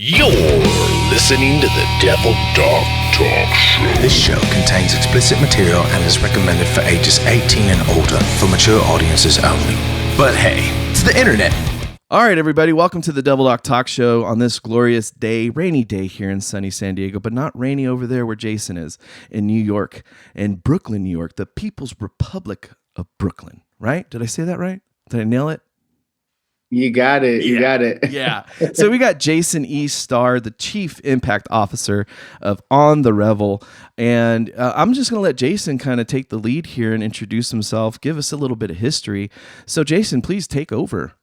You're listening to the Devil Dog Talk Show. This show contains explicit material and is recommended for ages 18 and older for mature audiences only. But hey, it's the internet. All right, everybody, welcome to the Devil Dog Talk Show on this glorious day, rainy day here in sunny San Diego, but not rainy over there where Jason is in New York, in Brooklyn, New York, the People's Republic of Brooklyn, right? Did I say that right? Did I nail it? You got it. You got it. Yeah. So we got Jason E. Starr, the Chief Impact Officer of On the Revel. And I'm just going to let Jason kind of take the lead here and introduce himself, give us a little bit of history. So Jason, please take over.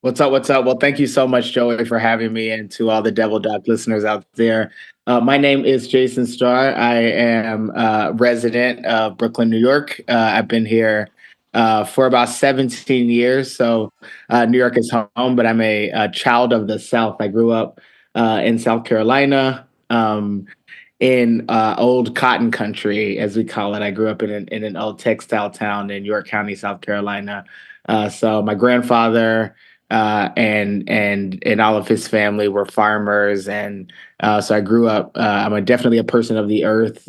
What's up? What's up? Well, thank you so much, Joey, for having me, and to all the Devil Dog listeners out there. My name is Jason Starr. I am a resident of Brooklyn, New York. I've been here for about 17 years. So New York is home, but I'm a child of the South. I grew up in South Carolina, in old cotton country, as we call it. I grew up in an old textile town in York County, South Carolina. So my grandfather and all of his family were farmers. And so I grew up, I'm definitely a person of the earth.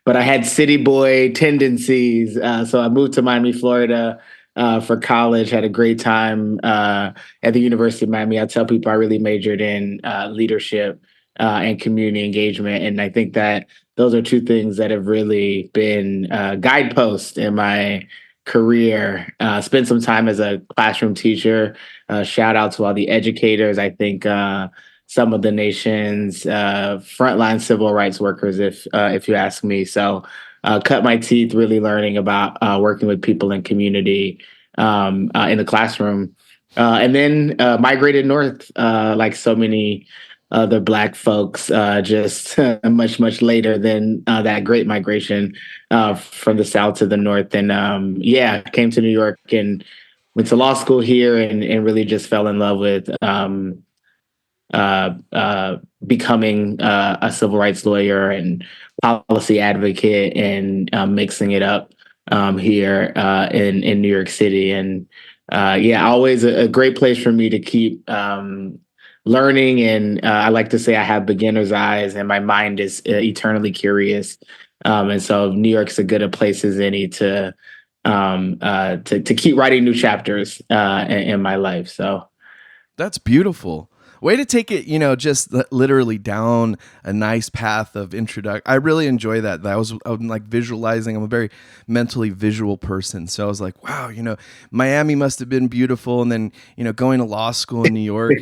But I had city boy tendencies. So I moved to Miami, Florida for college, had a great time at the University of Miami. I tell people I really majored in leadership and community engagement. And I think that those are two things that have really been guideposts in my career. Spent some time as a classroom teacher. Shout out to all the educators. I think some of the nation's frontline civil rights workers, if you ask me. So cut my teeth really learning about working with people in community in the classroom. And then migrated north like so many other Black folks, just much, much later than that great migration from the South to the North. And came to New York and went to law school here and really just fell in love with becoming a civil rights lawyer and policy advocate and mixing it up here in New York City. And always a great place for me to keep learning. And I like to say I have beginner's eyes and my mind is eternally curious. And so New York's as good a place as any to keep writing new chapters in my life. So that's beautiful. Way to take it, just literally down a nice path of introduction. I really enjoy that. I'm like visualizing. I'm a very mentally visual person. So I was like, wow, Miami must have been beautiful. And then, going to law school in New York.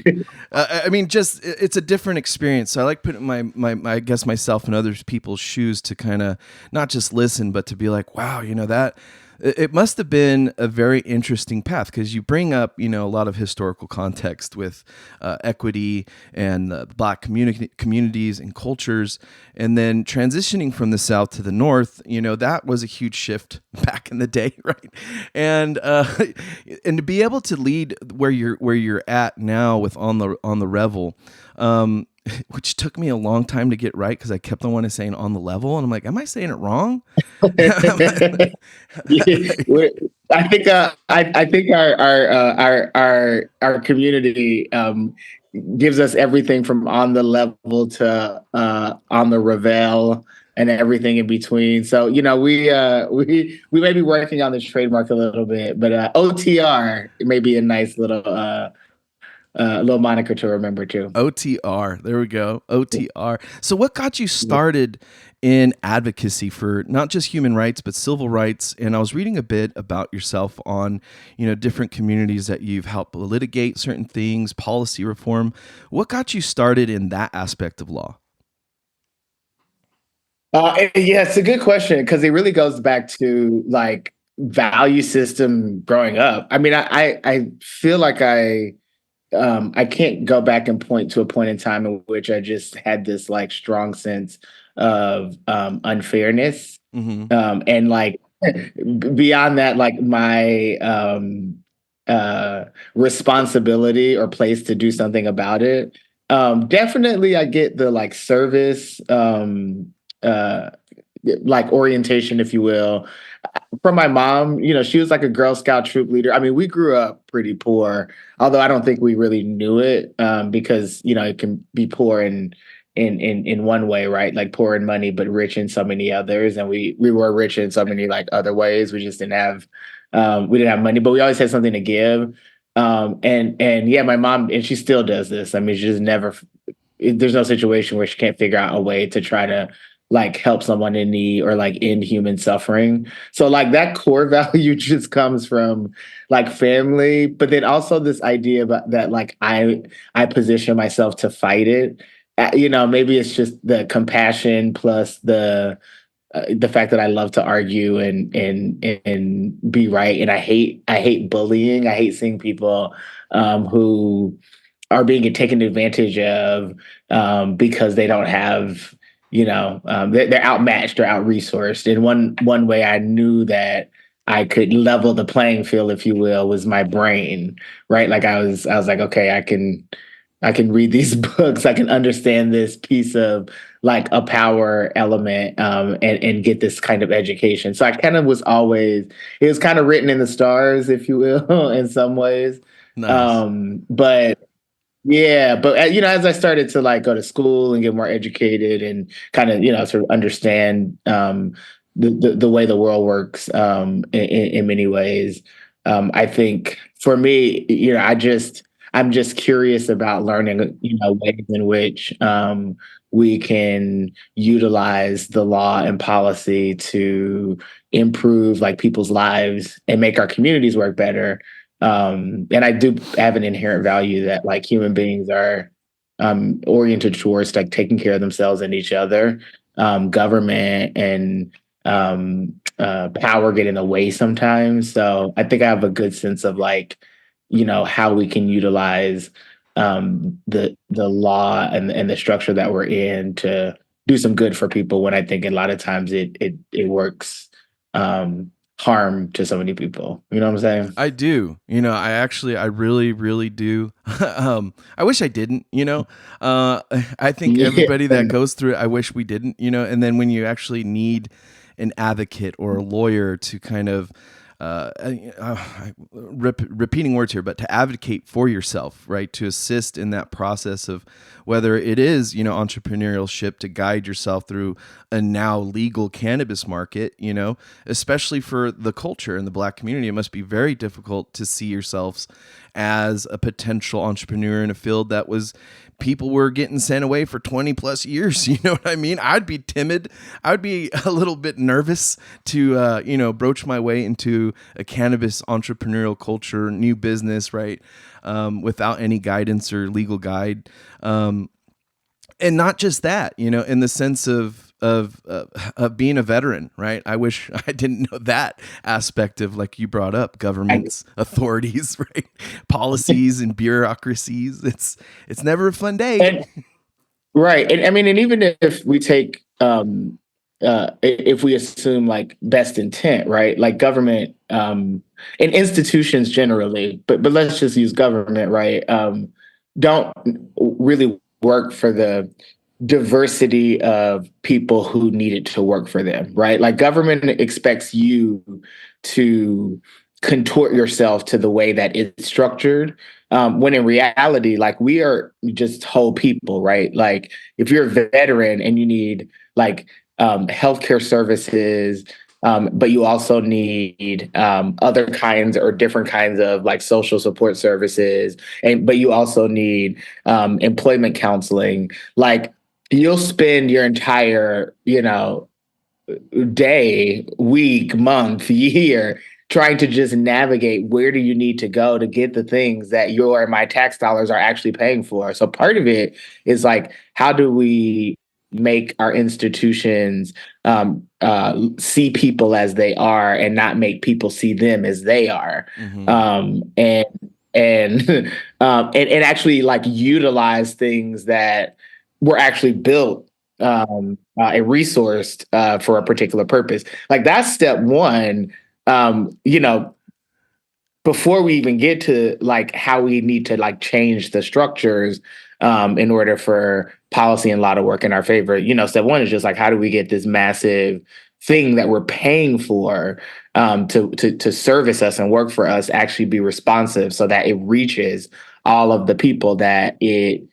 It's a different experience. So I like putting I guess myself in other people's shoes to kind of not just listen, but to be like, wow, that. It must have been a very interesting path because you bring up, a lot of historical context with equity and Black communities and cultures, and then transitioning from the South to the North. That was a huge shift back in the day, right? And to be able to lead where you're at now with on the Revel. Which took me a long time to get right because I kept on wanting to saying on the level, and I'm like, am I saying it wrong? I think our community gives us everything from on the level to on the Revel and everything in between. So we may be working on this trademark a little bit, but OTR may be a nice little moniker to remember too. OTR. There we go. OTR. So what got you started in advocacy for not just human rights, but civil rights? And I was reading a bit about yourself on, different communities that you've helped litigate certain things, policy reform. What got you started in that aspect of law? It's a good question because it really goes back to like value system growing up. I mean, I feel like I can't go back and point to a point in time in which I just had this like strong sense of unfairness. Mm-hmm. And like beyond that, like my responsibility or place to do something about it. Definitely I get the like service like orientation, if you will, from my mom. She was like a Girl Scout troop leader. I mean, we grew up pretty poor, although I don't think we really knew it, because it can be poor in one way, right? Like poor in money, but rich in so many others. And we were rich in so many like other ways. We just didn't have money, but we always had something to give. And yeah, my mom, and she still does this. I mean, she just never. There's no situation where she can't figure out a way to try to like help someone in need or like end human suffering. So like that core value just comes from like family, but then also this idea about that like I position myself to fight it. Maybe it's just the compassion plus the fact that I love to argue and be right, and I hate bullying. I hate seeing people who are being taken advantage of because they don't have, they're outmatched or out-resourced. And one way I knew that I could level the playing field, if you will, was my brain, right? Like I was like, okay, I can read these books. I can understand this piece of like a power element, and get this kind of education. So I kind of it was kind of written in the stars, if you will, in some ways. Nice. But yeah, but as I started to like go to school and get more educated and kind of sort of understand the way the world works, in many ways, I think for me, I'm just curious about learning, ways in which we can utilize the law and policy to improve like people's lives and make our communities work better. And I do have an inherent value that like human beings are oriented towards like taking care of themselves and each other. Government and power get in the way sometimes. So I think I have a good sense of like, how we can utilize the law and the structure that we're in to do some good for people, when I think a lot of times it works harm to so many people. You know what I'm saying? I do. I really, really do. I wish I didn't, I think everybody that goes through it, I wish we didn't, and then when you actually need an advocate or a lawyer to kind of, repeating words here, but to advocate for yourself, right? To assist in that process of whether it is, entrepreneurship, to guide yourself through a now legal cannabis market, especially for the culture and the Black community. It must be very difficult to see yourselves as a potential entrepreneur in a field that people were getting sent away for 20 plus years. You know what I mean? I'd be timid. I'd be a little bit nervous to, broach my way into a cannabis entrepreneurial culture, new business, right? Without any guidance or legal guide. And not just that, in the sense of being a veteran, right? I wish I didn't know that aspect of, like you brought up, governments, authorities, right? Policies and bureaucracies. It's never a fun day. And right. And I mean, and even if we take if we assume like best intent, right? Like government and institutions generally, but let's just use government, right? Don't really work for the diversity of people who need it to work for them, right? Like government expects you to contort yourself to the way that it's structured, when in reality, like we are just whole people, right? Like if you're a veteran and you need like healthcare services, but you also need other kinds or different kinds of like social support services, but you also need employment counseling. Like you'll spend your entire, day, week, month, year trying to just navigate where do you need to go to get the things that your and my tax dollars are actually paying for. So part of it is like, how do we make our institutions see people as they are and not make people see them as they are, and actually like utilize things that were actually built and resourced for a particular purpose. Like that's step one. Before we even get to like how we need to like change the structures in order for policy and law to work in our favor. Step one is just like, how do we get this massive thing that we're paying for to service us and work for us actually be responsive so that it reaches all of the people that it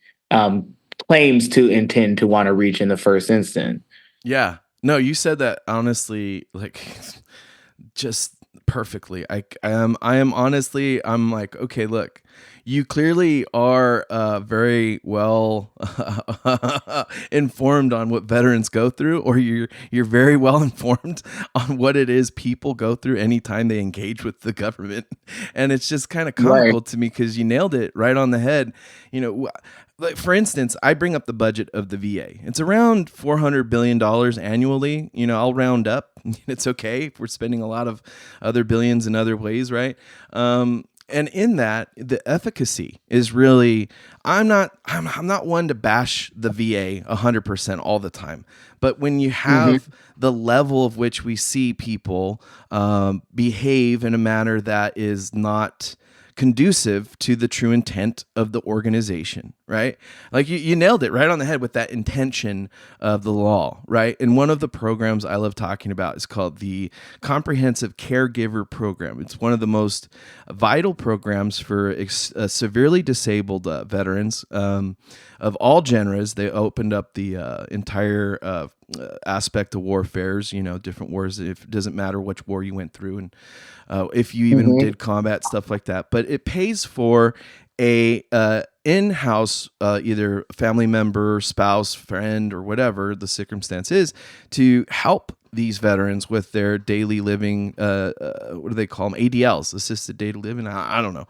claims to intend to want to reach in the first instance. Yeah. No, you said that honestly, like just perfectly. I am honestly, I'm like, okay, look, you clearly are very well informed on what veterans go through, or you're very well informed on what it is people go through anytime they engage with the government. And it's just kind of comical to me because you nailed it right on the head. Like, for instance, I bring up the budget of the VA. It's around $400 billion annually. I'll round up. It's okay if we're spending a lot of other billions in other ways, right? And in that, the efficacy is really, I'm not one to bash the VA 100% all the time. But when you have the level of which we see people behave in a manner that is not conducive to the true intent of the organization, right? Like you nailed it right on the head with that intention of the law, right? And one of the programs I love talking about is called the Comprehensive Caregiver Program. It's one of the most vital programs for severely disabled veterans of all genres. They opened up the entire aspect of warfares, different wars. It doesn't matter which war you went through, and if you even did combat, stuff like that. But it pays for a in-house either family member, spouse, friend, or whatever the circumstance is, to help these veterans with their daily living, what do they call them? ADLs, assisted daily living. I don't know.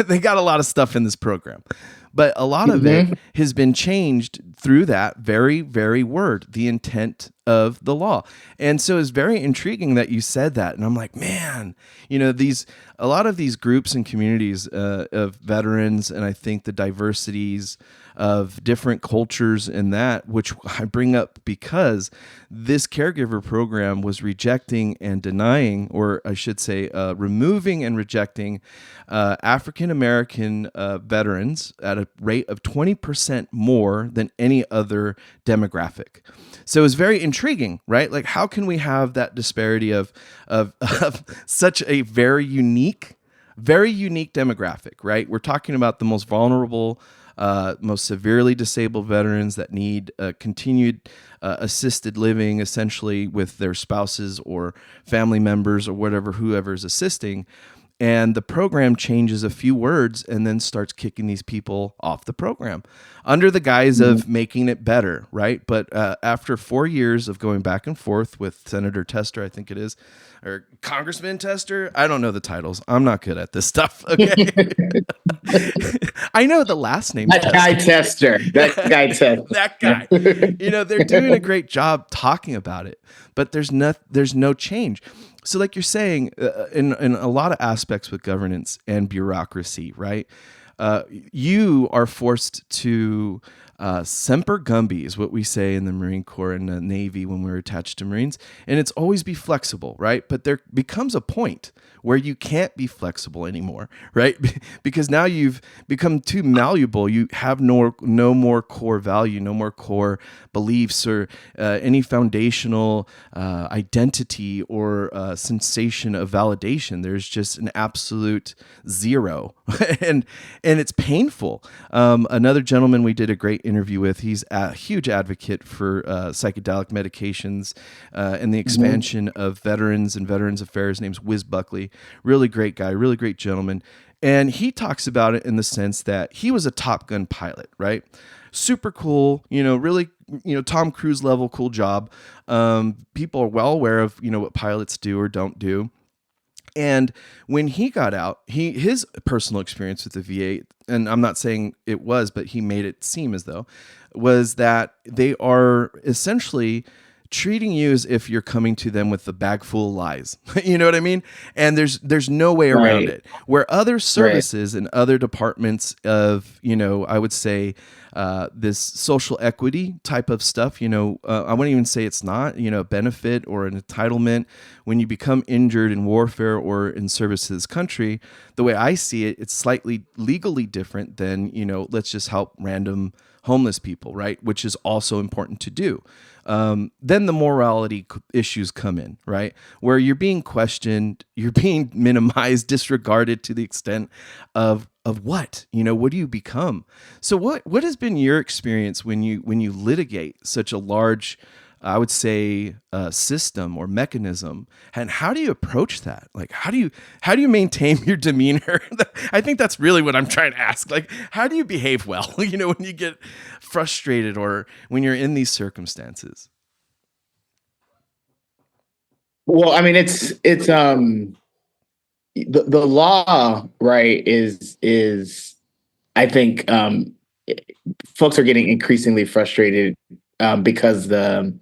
They got a lot of stuff in this program. But a lot of it has been changed through that very, very word, the intent of the law. And so it's very intriguing that you said that. And I'm like, man, a lot of these groups and communities of veterans, and I think the diversities of different cultures in that, which I bring up because this caregiver program was rejecting and denying, or I should say, removing and rejecting African-American veterans at a rate of 20% more than any other demographic. So it's very intriguing, right? Like, how can we have that disparity of such a very unique demographic, right? We're talking about the most vulnerable, most severely disabled veterans that need continued assisted living, essentially with their spouses or family members or whoever is assisting. And the program changes a few words and then starts kicking these people off the program under the guise of making it better, right? But after 4 years of going back and forth with Senator Tester, I think it is, or Congressman Tester, I don't know the titles. I'm not good at this stuff, okay? I know the last name. That guy Tester. That guy. They're doing a great job talking about it, but there's no change. So like you're saying, in a lot of aspects with governance and bureaucracy, right? You are forced to semper gumby is what we say in the Marine Corps and the Navy when we're attached to Marines. And it's always be flexible, right? But there becomes a point where you can't be flexible anymore, right? Because now you've become too malleable. You have no more core value, no more core beliefs or any foundational identity or sensation of validation. There's just an absolute zero. and it's painful. Another gentleman we did a great interview with, he's a huge advocate for psychedelic medications and the expansion of veterans and veterans affairs. Name's Wiz Buckley. Really great guy, really great gentleman. And he talks about it in the sense that he was a Top Gun pilot, right? Super cool, really, Tom Cruise level cool job. People are well aware of, what pilots do or don't do. And when he got out, his personal experience with the VA, and I'm not saying it was, but he made it seem as though, was that they are essentially treating you as if you're coming to them with a bag full of lies. You know what I mean? And there's no way around it. Where other services and other departments of, I would say, this social equity type of stuff. I wouldn't even say it's not, a benefit or an entitlement when you become injured in warfare or in service to this country. The way I see it, it's slightly legally different than, let's just help random homeless people, right? Which is also important to do. Then the morality issues come in, right? Where you're being questioned, you're being minimized, disregarded to the extent of what? What do you become? So what has been your experience when you litigate such a large, I would say, system or mechanism, and how do you approach that? Like, how do you maintain your demeanor? I think that's really what I'm trying to ask. Like, how do you behave well, when you get frustrated or when you're in these circumstances? Well, I mean, it's the law, right, is I think folks are getting increasingly frustrated because the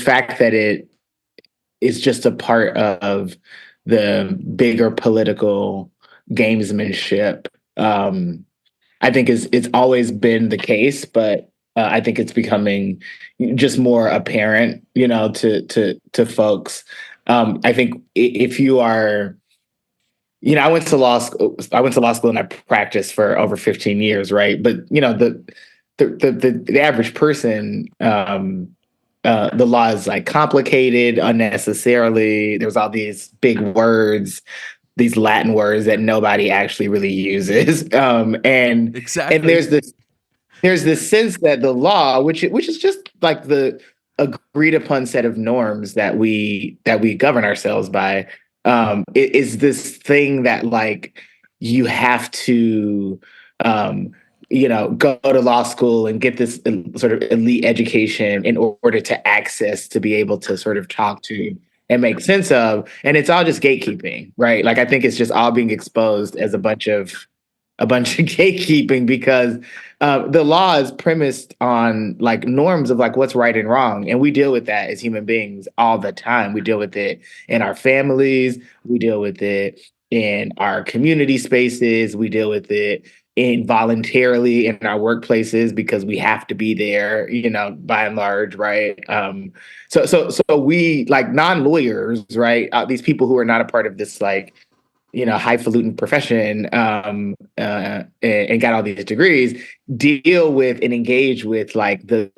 fact that it is just a part of the bigger political gamesmanship. I think it's always been the case, but I think it's becoming just more apparent, to folks. I think if you are, I went to law school. I went to law school and I practiced for over 15 years, right? But the average person, the law is like complicated unnecessarily. There's all these big words, these Latin words that nobody actually really uses, and Exactly. And there's this sense that the law, which is just like the agreed upon set of norms that we govern ourselves by, is this thing that like you have to go to law school and get this sort of elite education in order to access, to be able to sort of talk to and make sense of. And it's all just gatekeeping, right? Like, I think it's just all being exposed as a bunch of gatekeeping, because the law is premised on like norms of like what's right and wrong. And we deal with that as human beings all the time. We deal with it in our families. We deal with it in our community spaces. We deal with it involuntarily in our workplaces because we have to be there, by and large, right? So we, like, non-lawyers, right? These people who are not a part of this like highfalutin profession, and got all these degrees, deal with and engage with like the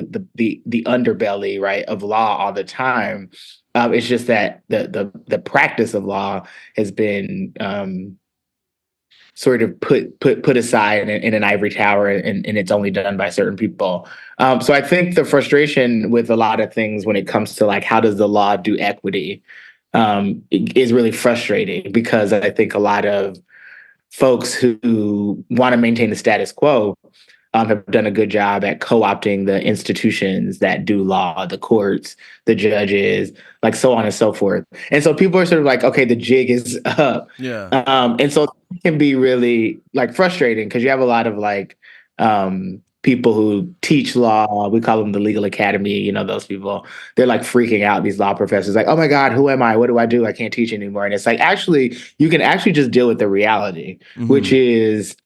underbelly, right, of law all the time. It's just that the practice of law has been sort of put aside in an ivory tower, and it's only done by certain people. So I think the frustration with a lot of things when it comes to like how does the law do equity, is really frustrating, because I think a lot of folks who want to maintain the status quo have done a good job at co-opting the institutions that do law, the courts, the judges, like so on and so forth. And so people are sort of like, okay, the jig is up. Yeah. And so it can be really like frustrating, because you have a lot of like people who teach law. We call them the legal academy. Those people, they're like freaking out, these law professors, like, oh my God, who am I? What do I do? I can't teach anymore. And it's like, actually, you can actually just deal with the reality, which is,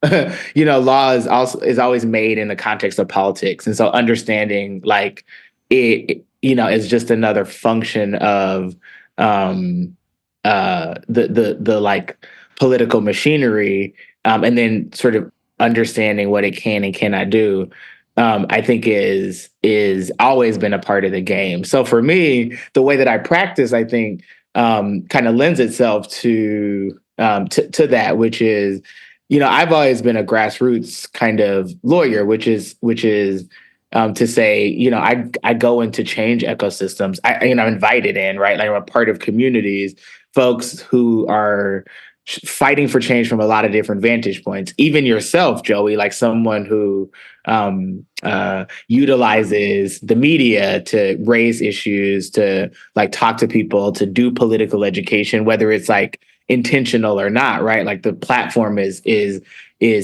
law is always made in the context of politics. And so understanding like it is just another function of the like political machinery, and then sort of understanding what it can and cannot do, I think is always been a part of the game. So for me, the way that I practice, I think, kind of lends itself to that, which is, I've always been a grassroots kind of lawyer, which is to say, I go into change ecosystems. I'm invited in, right? Like, I'm a part of communities, folks who are fighting for change from a lot of different vantage points. Even yourself, Joey, like someone who utilizes the media to raise issues, to like talk to people, to do political education, whether it's like intentional or not, right? Like, the platform is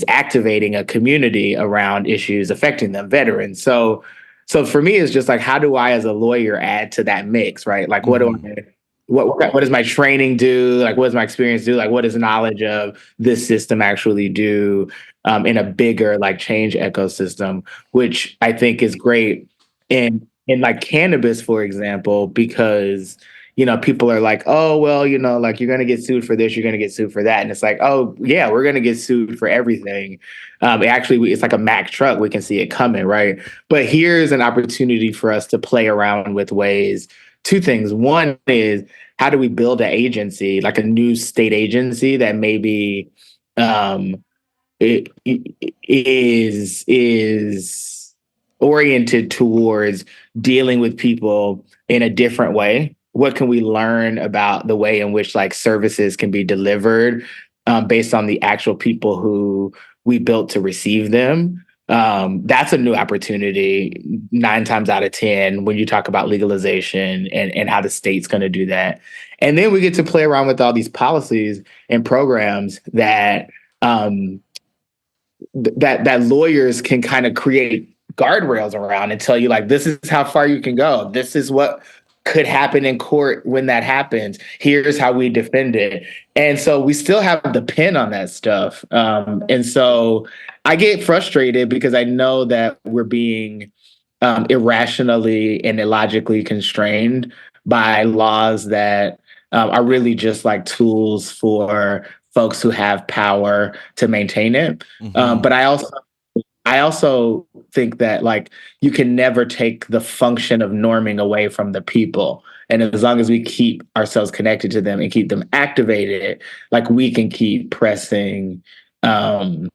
activating a community around issues affecting them, veterans. So for me, it's just like, how do I, as a lawyer, add to that mix, right? Like, what does my training do? Like, what does my experience do? Like, what does knowledge of this system actually do? in a bigger like change ecosystem, which I think is great in like cannabis, for example, because people are like, oh, well, like you're going to get sued for this, you're going to get sued for that. And it's like, oh, yeah, we're going to get sued for everything. It's like a Mack truck. We can see it coming, right? But here's an opportunity for us to play around with ways. Two things. One is, how do we build an agency, like a new state agency that maybe it is oriented towards dealing with people in a different way? What can we learn about the way in which like services can be delivered based on the actual people who we built to receive them? That's a new opportunity 9 times out of 10 when you talk about legalization and how the state's going to do that. And then we get to play around with all these policies and programs that that lawyers can kind of create guardrails around and tell you, like, this is how far you can go. This is what could happen in court when that happens. Here's how we defend it. And so we still have the pen on that stuff. And so I get frustrated because I know that we're being irrationally and illogically constrained by laws that are really just like tools for folks who have power to maintain it. But I also think that like you can never take the function of norming away from the people. And as long as we keep ourselves connected to them and keep them activated, like we can keep pressing the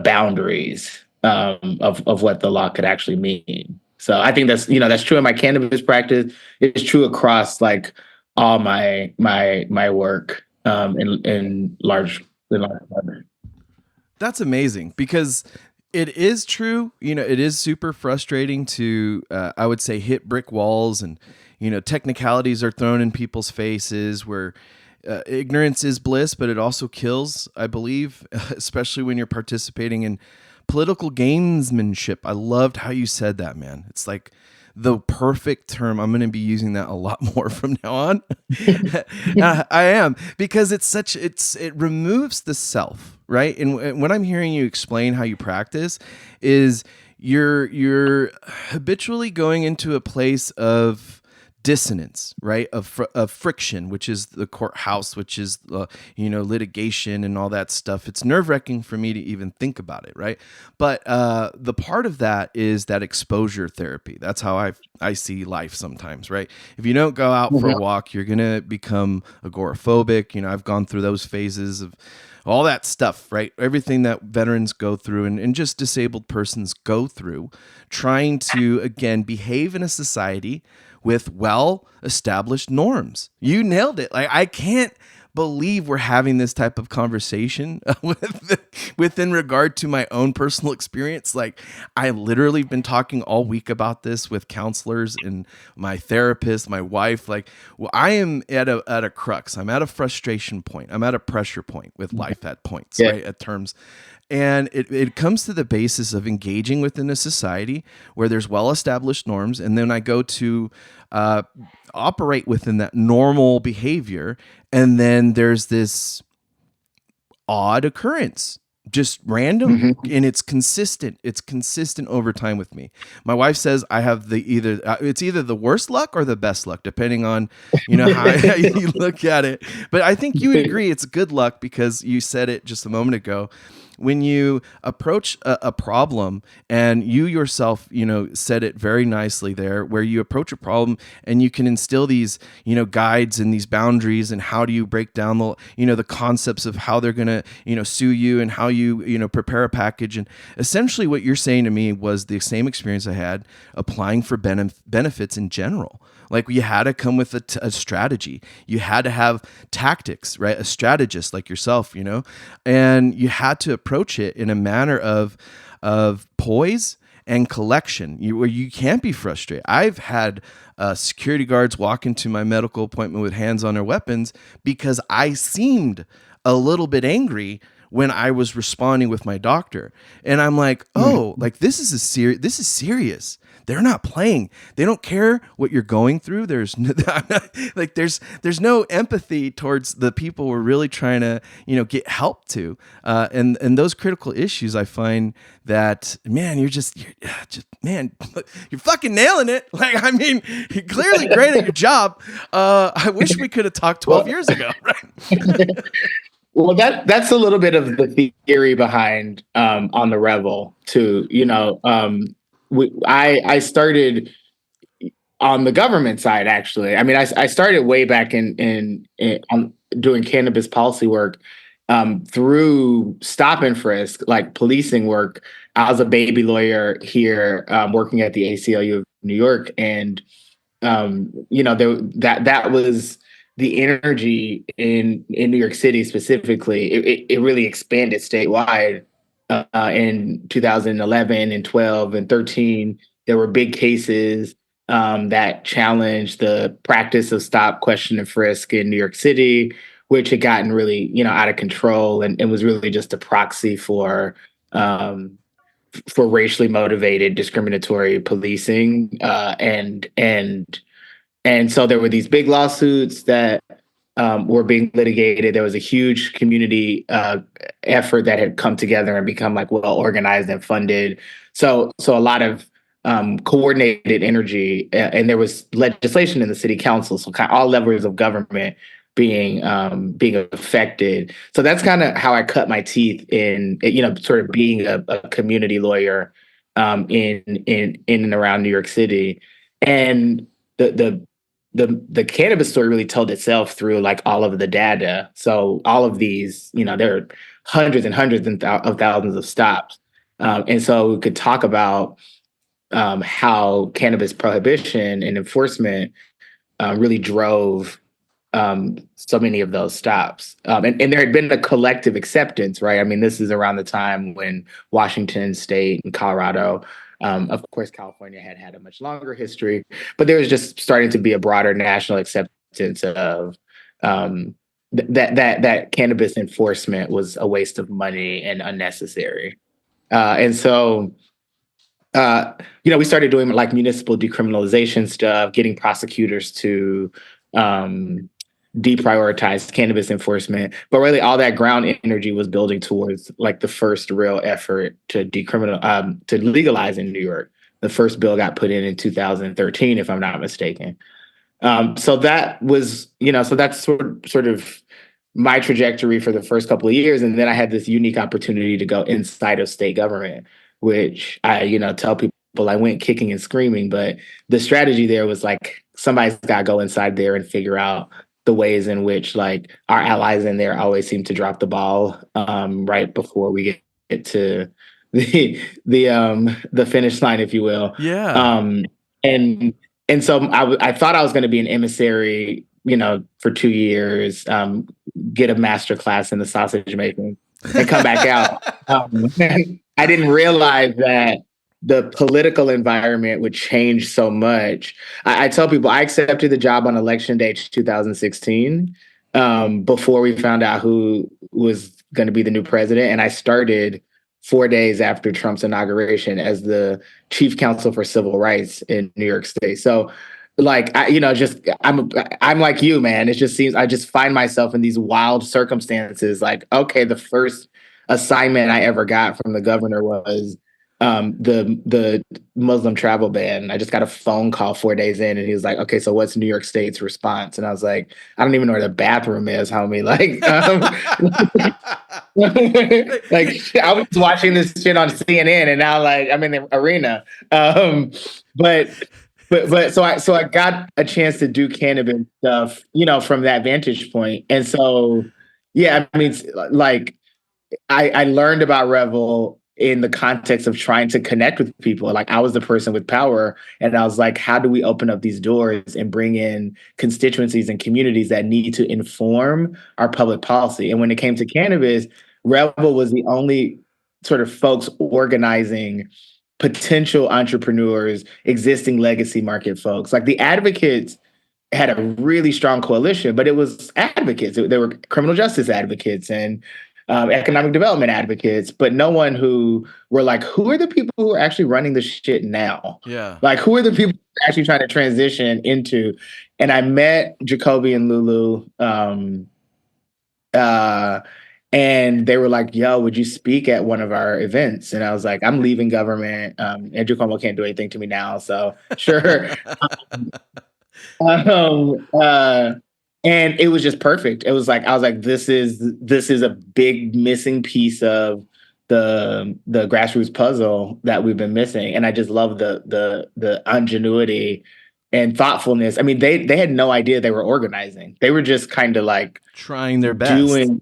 boundaries of what the law could actually mean. So I think that's true in my cannabis practice. It's true across like all my work in large part. That's amazing, because it is true. It is super frustrating to, I would say, hit brick walls, and, technicalities are thrown in people's faces where ignorance is bliss, but it also kills, I believe, especially when you're participating in political gamesmanship. I loved how you said that, man. It's like the perfect term. I'm going to be using that a lot more from now on. I am, because it removes the self, right? And what I'm hearing you explain how you practice is you're habitually going into a place of dissonance, right? Of friction, which is the courthouse, which is litigation and all that stuff. It's nerve-wracking for me to even think about it, right? But the part of that is that exposure therapy. That's how I see life sometimes, right? If you don't go out for a walk, you're gonna become agoraphobic. I've gone through those phases of all that stuff, right? Everything that veterans go through and just disabled persons go through, trying to, again, behave in a society with well-established norms. You nailed it. Like, I can't believe we're having this type of conversation within regard to my own personal experience. Like, I literally been talking all week about this with counselors and my therapist, my wife. Like, well, I am at a crux. I'm at a frustration point. I'm at a pressure point with life at points, right? At terms. And it comes to the basis of engaging within a society where there's well-established norms. And then I go to operate within that normal behavior. And then there's this odd occurrence, just random, and it's consistent. It's consistent over time with me. My wife says I have it's either the worst luck or the best luck, depending on, how you look at it. But I think you would agree it's good luck, because you said it just a moment ago. When you approach a problem, and you yourself, said it very nicely there, where you approach a problem and you can instill these, guides and these boundaries, and how do you break down the concepts of how they're going to, sue you, and how you, prepare a package. And essentially what you're saying to me was the same experience I had applying for benefits in general. Like, you had to come with a strategy. You had to have tactics, right? A strategist like yourself, and you had to approach it in a manner of poise and collection, where you can't be frustrated. I've had security guards walk into my medical appointment with hands on their weapons because I seemed a little bit angry, when I was responding with my doctor. And I'm like, oh, like this is serious. They're not playing. They don't care what you're going through. There's no, like there's no empathy towards the people we're really trying to, get help to. And those critical issues, I find that, man, you're just man, you're fucking nailing it. Like, I mean, you're clearly great at your job. I wish we could have talked 12 years ago. Right? Well, that's a little bit of the theory behind On the Revel too. I started on the government side, actually. I mean, I started way back in doing cannabis policy work through stop and frisk, like policing work. I was a baby lawyer here, working at the ACLU of New York, and that was the energy in New York City specifically. It really expanded statewide. In 2011 and 12 and 13, there were big cases that challenged the practice of stop, question, and frisk in New York City, which had gotten really, out of control and was really just a proxy for racially motivated discriminatory policing. And so there were these big lawsuits that were being litigated. There was a huge community effort that had come together and become like well organized and funded. So a lot of coordinated energy, and there was legislation in the city council. So kind of all levels of government being affected. So that's kind of how I cut my teeth in, sort of being a community lawyer in and around New York City. And the cannabis story really told itself through like all of the data. So all of these, there are hundreds and hundreds of thousands of stops. And so we could talk about how cannabis prohibition and enforcement really drove so many of those stops. And there had been a collective acceptance, right? I mean, this is around the time when Washington State and Colorado, of course, California had a much longer history, but there was just starting to be a broader national acceptance of that cannabis enforcement was a waste of money and unnecessary. And so, we started doing like municipal decriminalization stuff, getting prosecutors to deprioritize cannabis enforcement. But really all that ground energy was building towards like the first real effort to to legalize in New York. The first bill got put in 2013, if I'm not mistaken. So that was, so that's sort of my trajectory for the first couple of years. And then I had this unique opportunity to go inside of state government, which I, tell people I went kicking and screaming, but the strategy there was like, somebody's got to go inside there and figure out the ways in which like our allies in there always seem to drop the ball right before we get to the finish line, if you will. Yeah. And so I thought I was going to be an emissary, for 2 years, get a master class in the sausage making and come back out. I didn't realize that the political environment would change so much. I tell people I accepted the job on election day 2016 before we found out who was going to be the new president. And I started 4 days after Trump's inauguration as the chief counsel for civil rights in New York State. So like, I'm like you, man. It just seems I just find myself in these wild circumstances. Like, okay, the first assignment I ever got from the governor was the Muslim travel ban. I just got a phone call 4 days in, and he was like, "Okay, so what's New York State's response?" And I was like, "I don't even know where the bathroom is, homie." Like, like I was watching this shit on CNN, and now like I'm in the arena. But so I got a chance to do cannabis stuff, from that vantage point, and so yeah, I mean, like I learned about Revel in the context of trying to connect with people. Like I was the person with power, and I was like, how do we open up these doors and bring in constituencies and communities that need to inform our public policy? And when it came to cannabis, Revel was the only sort of folks organizing potential entrepreneurs, existing legacy market folks. Like the advocates had a really strong coalition, but it was advocates. There were criminal justice advocates and economic development advocates, but no one who were like, who are the people who are actually running the shit now? Yeah. Like, who are the people actually trying to transition into? And I met Jacoby and Lulu, and they were like, yo, would you speak at one of our events? And I was like, I'm leaving government. Andrew Cuomo can't do anything to me now. So sure. Um, uh, and it was just perfect. It was like I was like, this is a big missing piece of the grassroots puzzle that we've been missing. And I just love the ingenuity and thoughtfulness. I mean, they had no idea they were organizing. They were just kind of like Trying their best. doing.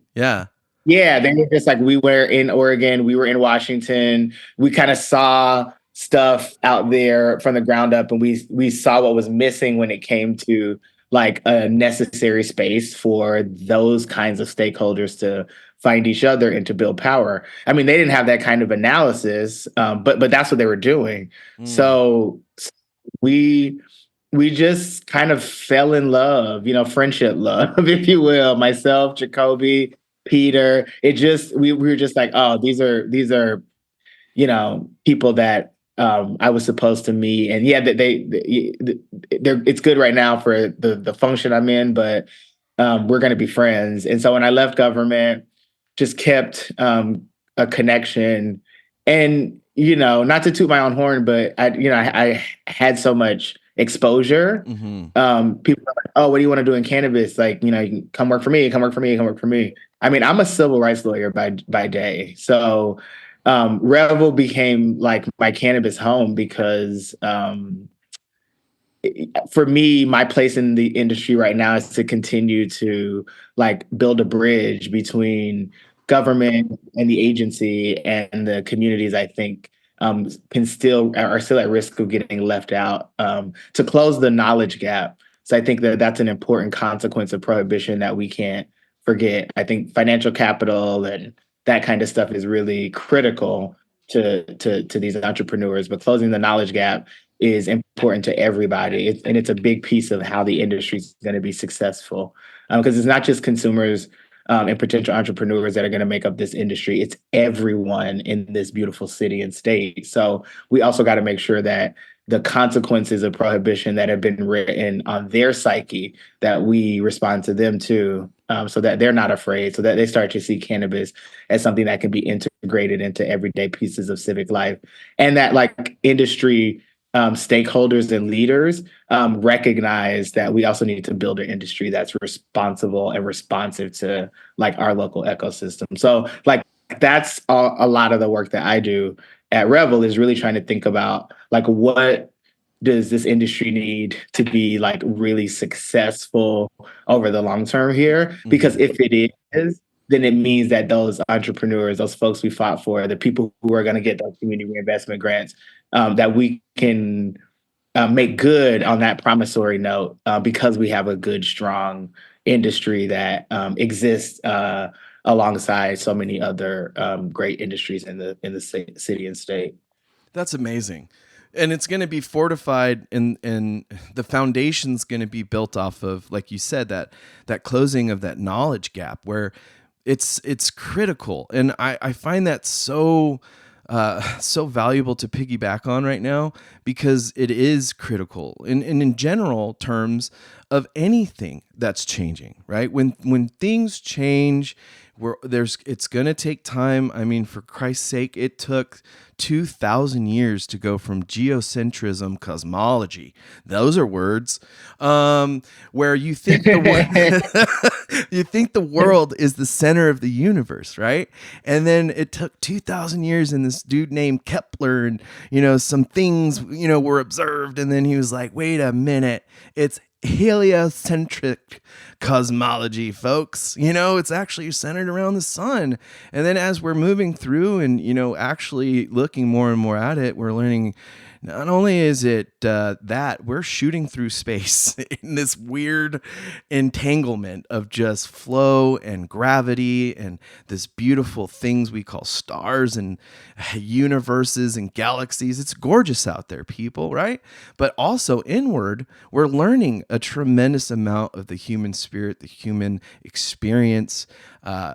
Yeah, they were just like, we were in Oregon, we were in Washington. We kind of saw stuff out there from the ground up, and we saw what was missing when it came to like a necessary space for those kinds of stakeholders to find each other and to build power. I mean, they didn't have that kind of analysis, but that's what they were doing. So we just kind of fell in love, friendship love, if you will. Myself, Jacoby, Peter. We were just like, oh, these are people that I was supposed to meet. And yeah, it's good right now for the function I'm in, but we're going to be friends. And so when I left government, just kept a connection. And not to toot my own horn, but I had so much exposure. People are like, oh, what do you want to do in cannabis? Like, you can come work for me, come work for me, come work for me. I mean, I'm a civil rights lawyer by day. So Revel became like my cannabis home because for me, my place in the industry right now is to continue to like build a bridge between government and the agency and the communities. I think are still at risk of getting left out, to close the knowledge gap. So I think that's an important consequence of prohibition that we can't forget. I think financial capital and that kind of stuff is really critical to these entrepreneurs, but closing the knowledge gap is important to everybody. And it's a big piece of how the industry is going to be successful, because it's not just consumers and potential entrepreneurs that are going to make up this industry. It's everyone in this beautiful city and state. So we also got to make sure that the consequences of prohibition that have been written on their psyche, that we respond to them too, so that they're not afraid, so that they start to see cannabis as something that can be integrated into everyday pieces of civic life, and that like industry stakeholders and leaders recognize that we also need to build an industry that's responsible and responsive to like our local ecosystem. So like that's a lot of the work that I do at Revel, is really trying to think about like, what does this industry need to be like really successful over the long term here? Because if it is, then it means that those entrepreneurs, those folks we fought for, the people who are going to get those community reinvestment grants, that we can make good on that promissory note, because we have a good, strong industry that exists alongside so many other great industries in the city and state. That's amazing. And it's going to be fortified, and the foundation's going to be built off of, like you said, that closing of that knowledge gap, where it's critical. And I find that so valuable to piggyback on right now, because it is critical and in general terms of anything that's changing, right? When things change, it's going to take time. I mean, for Christ's sake, it took 2,000 years to go from geocentrism, cosmology, those are words, where you think you think the world is the center of the universe, right? And then it took 2,000 years, and this dude named Kepler, and some things were observed, and then he was like, wait a minute, it's heliocentric cosmology, folks. It's actually centered around the sun. And then as we're moving through and actually looking more and more at it, we're learning not only is it that we're shooting through space in this weird entanglement of just flow and gravity and this beautiful things we call stars and universes and galaxies. It's gorgeous out there, people, right? But also inward, we're learning a tremendous amount of the human spirit, the human experience,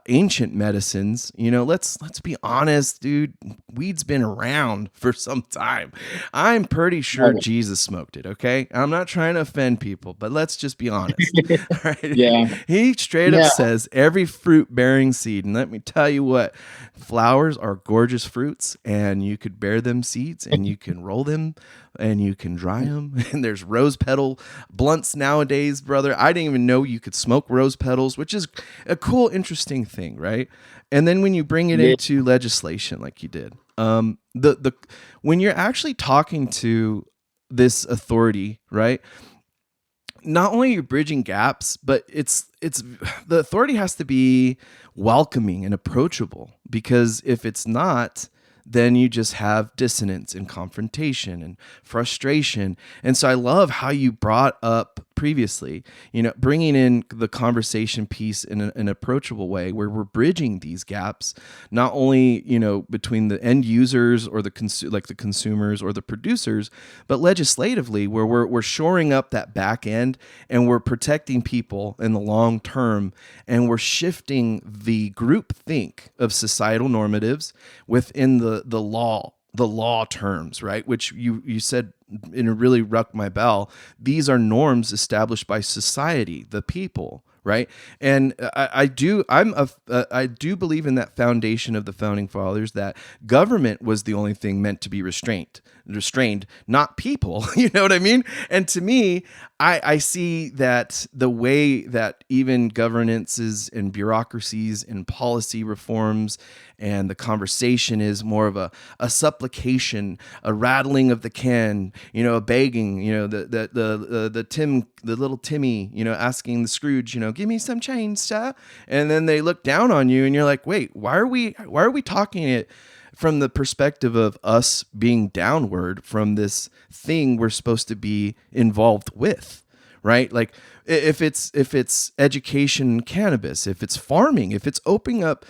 ancient medicines. Let's be honest, dude. Weed's been around for some time. I'm pretty sure Jesus smoked it. Okay, I'm not trying to offend people, but let's just be honest. All right? Yeah. He straight up says every fruit bearing seed, and let me tell you what, flowers are gorgeous fruits, and you could bear them seeds, and you can roll them, and you can dry them. And there's rose petal blunts nowadays, brother. I didn't even know you could smoke rose petals, which is a cool, interesting thing, right? And then when you bring it into legislation, like you did, when you're actually talking to this authority, right? Not only are you bridging gaps, but it's the authority has to be welcoming and approachable, because if it's not, then you just have dissonance and confrontation and frustration. And so I love how you brought up previously, bringing in the conversation piece in an approachable way where we're bridging these gaps, not only, between the end users or the consumers or the producers, but legislatively where we're shoring up that back end and we're protecting people in the long term, and we're shifting the group think of societal normatives within the law terms, right? Which you said, and it really rucked my bell. These are norms established by society, the people, right? And I do believe in that foundation of the founding fathers, that government was the only thing meant to be restrained, not people. You know what I mean? And to me, I see that the way that even governances and bureaucracies and policy reforms and the conversation is more of a supplication, a rattling of the can, a begging, the little Timmy, asking the Scrooge, give me some change, sir. And then they look down on you and you're like, wait, why are we talking it from the perspective of us being downward from this thing we're supposed to be involved with, right? Like if it's education, cannabis, if it's farming, if it's opening up,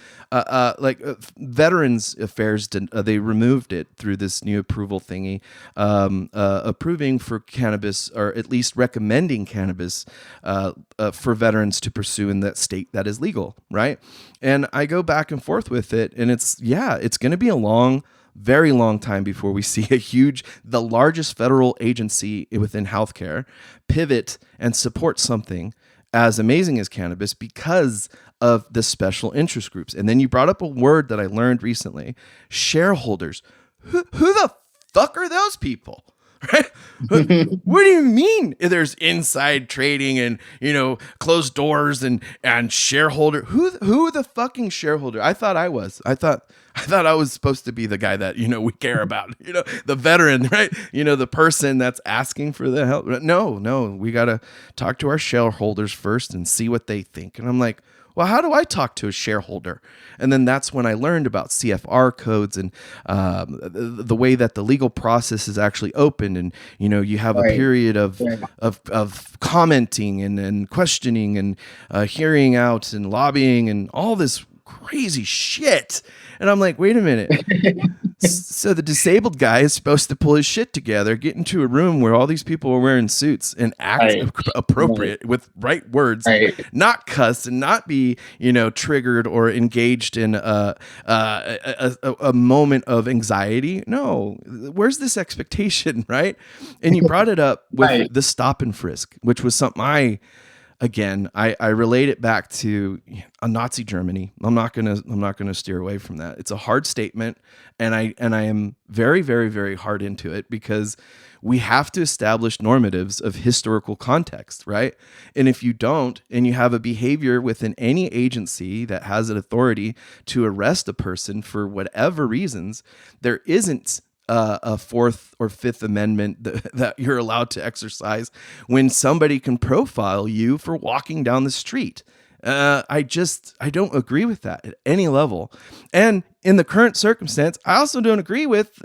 Veterans Affairs, they removed it through this new approval thingy, approving for cannabis, or at least recommending cannabis for veterans to pursue in that state that is legal, right? And I go back and forth with it, and it's going to be a very long time before we see the largest federal agency within healthcare pivot and support something as amazing as cannabis because of the special interest groups. And then you brought up a word that I learned recently: shareholders. Who the fuck are those people? Right? What do you mean there's inside trading and closed doors and shareholder? Who the fucking shareholder? I thought I was supposed to be the guy that we care about, the veteran, right? The person that's asking for the help. No, we gotta talk to our shareholders first and see what they think. And I'm like, well, how do I talk to a shareholder? And then that's when I learned about CFR codes and the way that the legal process is actually opened. And, you have a period of commenting and questioning and hearing out and lobbying and all this crazy shit. And I'm like, wait a minute. So the disabled guy is supposed to pull his shit together, get into a room where all these people are wearing suits and act appropriate with right words, not cuss and not be, triggered or engaged in a moment of anxiety. No, where's this expectation, right? And you brought it up with the stop and frisk, which was something I relate it back to a Nazi Germany. I'm not gonna steer away from that. It's a hard statement, and I am very, very, very hard into it because we have to establish normatives of historical context, right? And if you don't, and you have a behavior within any agency that has an authority to arrest a person for whatever reasons, there isn't a Fourth or Fifth Amendment that you're allowed to exercise when somebody can profile you for walking down the street. I don't agree with that at any level. And in the current circumstance, I also don't agree with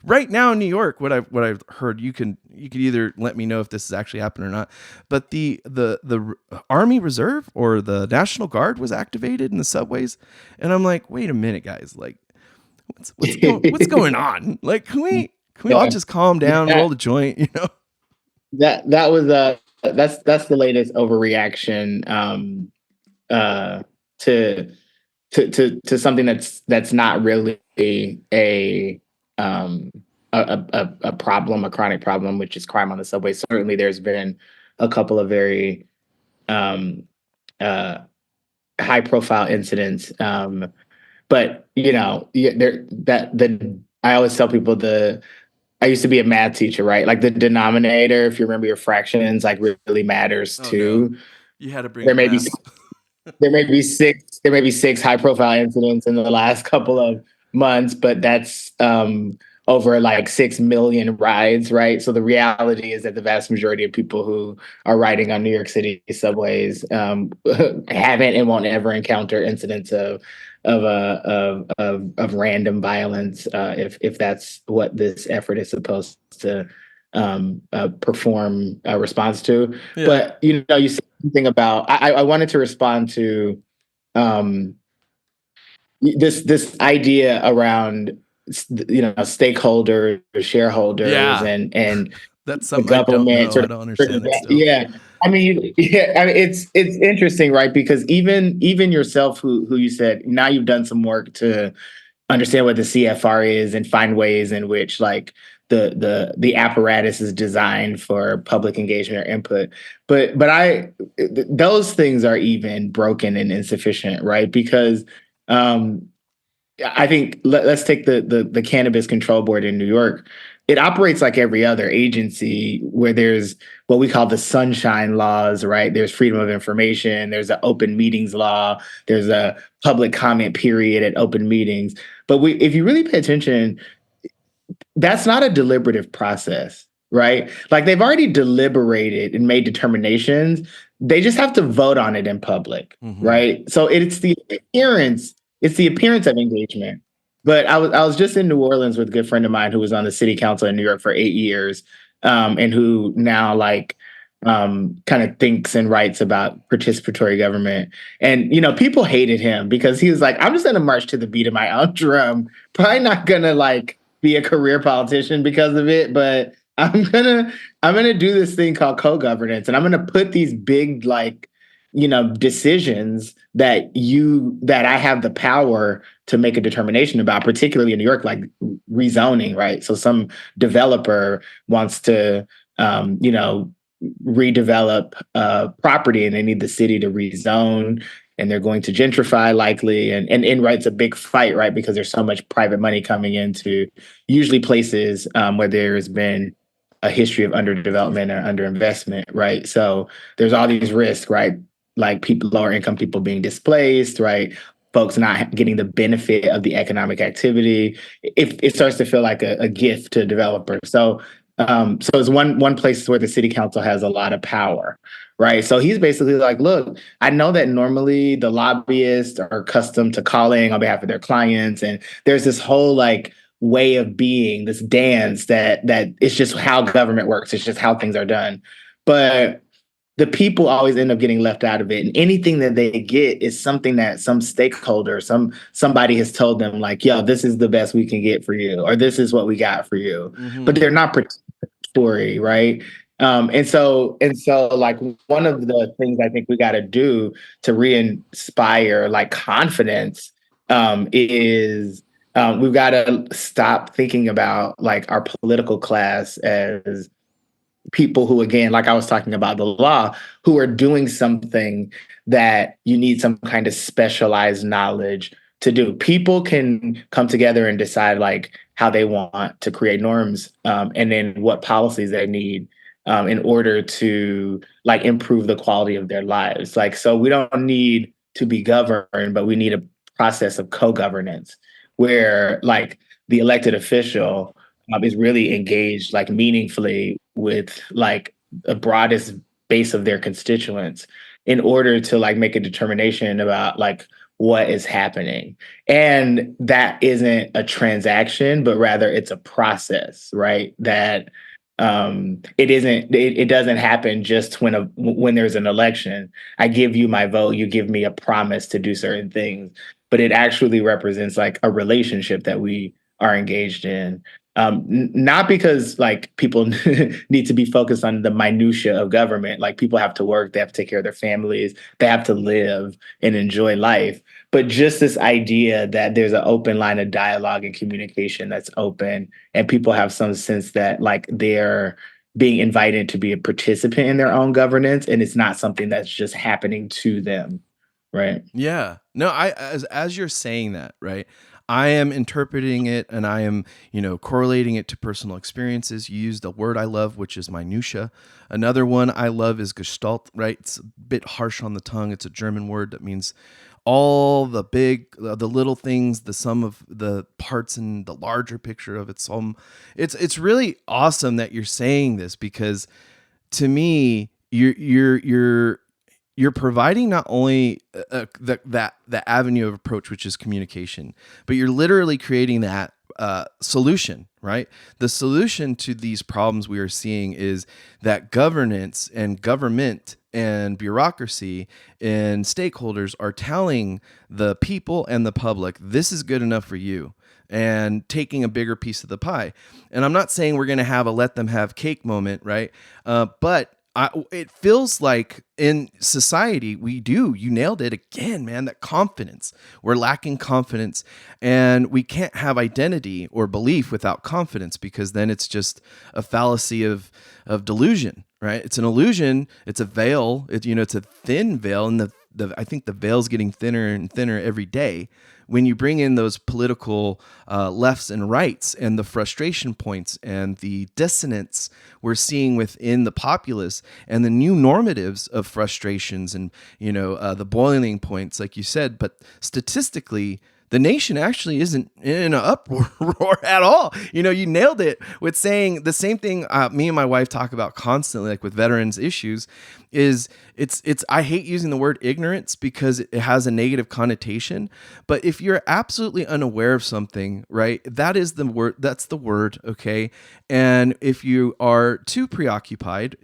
right now in New York. What I've heard, you could either let me know if this is actually happening or not. But the Army Reserve or the National Guard was activated in the subways, and I'm like, wait a minute, guys, like. What's going on? Like, can we all just calm down, roll the joint? That was that's the latest overreaction to something that's not really um, a problem, a chronic problem, which is crime on the subway. Certainly, there's been a couple of very um, uh, high profile incidents, but I always tell people I used to be a math teacher, right? Like the denominator, if you remember your fractions, like really matters too. No. You had to bring There up may be math. there may be six high profile incidents in the last couple of months, but that's over like 6 million rides, right? So the reality is that the vast majority of people who are riding on New York City subways haven't and won't ever encounter incidents of random violence, if that's what this effort is supposed to perform a response to. Yeah. But you said something about I wanted to respond to um, this idea around stakeholders, shareholders, Yeah. and That's the something I don't government know. I sort don't of understand it still. yeah. I mean, it's interesting, right? Because even yourself, who you said now you've done some work to understand what the CFR is and find ways in which like the apparatus is designed for public engagement or input. But those things are even broken and insufficient, right? Because I think let's take the Cannabis Control Board in New York. It operates like every other agency where there's what we call the sunshine laws, right? There's freedom of information, there's an open meetings law, there's a public comment period at open meetings. But if you really pay attention, that's not a deliberative process, right? Like they've already deliberated and made determinations. They just have to vote on it in public, right? So it's the appearance of engagement. But I was just in New Orleans with a good friend of mine who was on the city council in New York for 8 years, and who now kind of thinks and writes about participatory government. And people hated him because he was like, I'm just gonna march to the beat of my own drum. Probably not gonna like be a career politician because of it, but I'm gonna do this thing called co-governance, and I'm gonna put these big decisions that I have the power to make a determination about, particularly in New York, like rezoning, right? So some developer wants to redevelop property, and they need the city to rezone, and they're going to gentrify likely, and right's a big fight, right? Because there's so much private money coming into usually places where there's been a history of underdevelopment or underinvestment, right? So there's all these risks, right? Like lower income people being displaced, right? Folks not getting the benefit of the economic activity. It starts to feel like a gift to developers. So it's one place where the city council has a lot of power, right? So he's basically like, look, I know that normally the lobbyists are accustomed to calling on behalf of their clients, and there's this whole like way of being, this dance that it's just how government works. It's just how things are done. But the people always end up getting left out of it. And anything that they get is something that some stakeholder, somebody has told them like, yo, this is the best we can get for you, or this is what we got for you. But they're not participatory, right? And so like one of the things I think we got to do to re-inspire like confidence is we've got to stop thinking about like our political class as people who, again, like I was talking about the law, who are doing something that you need some kind of specialized knowledge to do. People can come together and decide like how they want to create norms, and then what policies they need in order to like improve the quality of their lives. Like, so we don't need to be governed, but we need a process of co-governance where like the elected official is really engaged like meaningfully with like the broadest base of their constituents in order to like make a determination about like what is happening. And that isn't a transaction, but rather it's a process, right? That it doesn't happen just when there's an election. I give you my vote, you give me a promise to do certain things, but it actually represents like a relationship that we are engaged in. Not because like people need to be focused on the minutia of government. Like people have to work, they have to take care of their families, they have to live and enjoy life. But just this idea that there's an open line of dialogue and communication that's open, and people have some sense that like they're being invited to be a participant in their own governance, and it's not something that's just happening to them, right? Yeah. No, as you're saying that, right? I am interpreting it and I am, correlating it to personal experiences. You used a word I love, which is minutia. Another one I love is Gestalt, right? It's a bit harsh on the tongue. It's a German word that means all the the little things, the sum of the parts and the larger picture of its sum. It's really awesome that you're saying this, because to me, you're providing not only the avenue of approach, which is communication, but you're literally creating that solution, right? The solution to these problems we are seeing is that governance and government and bureaucracy and stakeholders are telling the people and the public, this is good enough for you, and taking a bigger piece of the pie. And I'm not saying we're going to have a let them have cake moment, right? But it feels like in society you nailed it again, man, that confidence. We're lacking confidence, and we can't have identity or belief without confidence, because then it's just a fallacy of delusion, right? It's an illusion. It's a veil. It's a thin veil, and I think the veil's getting thinner and thinner every day. When you bring in those political lefts and rights and the frustration points and the dissonance we're seeing within the populace and the new normatives of frustrations and, the boiling points, like you said, but statistically, the nation actually isn't in an uproar at all. You nailed it with saying the same thing me and my wife talk about constantly, like with veterans issues, is it's I hate using the word ignorance because it has a negative connotation. But if you're absolutely unaware of something, right, that's the word, okay? And if you are too preoccupied,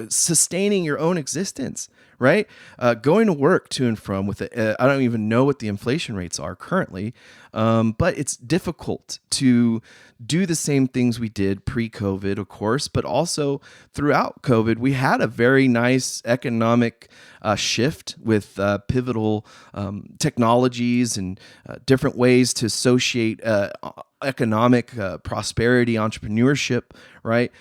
sustaining your own existence, right? Going to work to and from with it. I don't even know what the inflation rates are currently, but it's difficult to do the same things we did pre-COVID, of course, but also throughout COVID, we had a very nice economic shift with pivotal technologies and different ways to associate economic prosperity, entrepreneurship, right?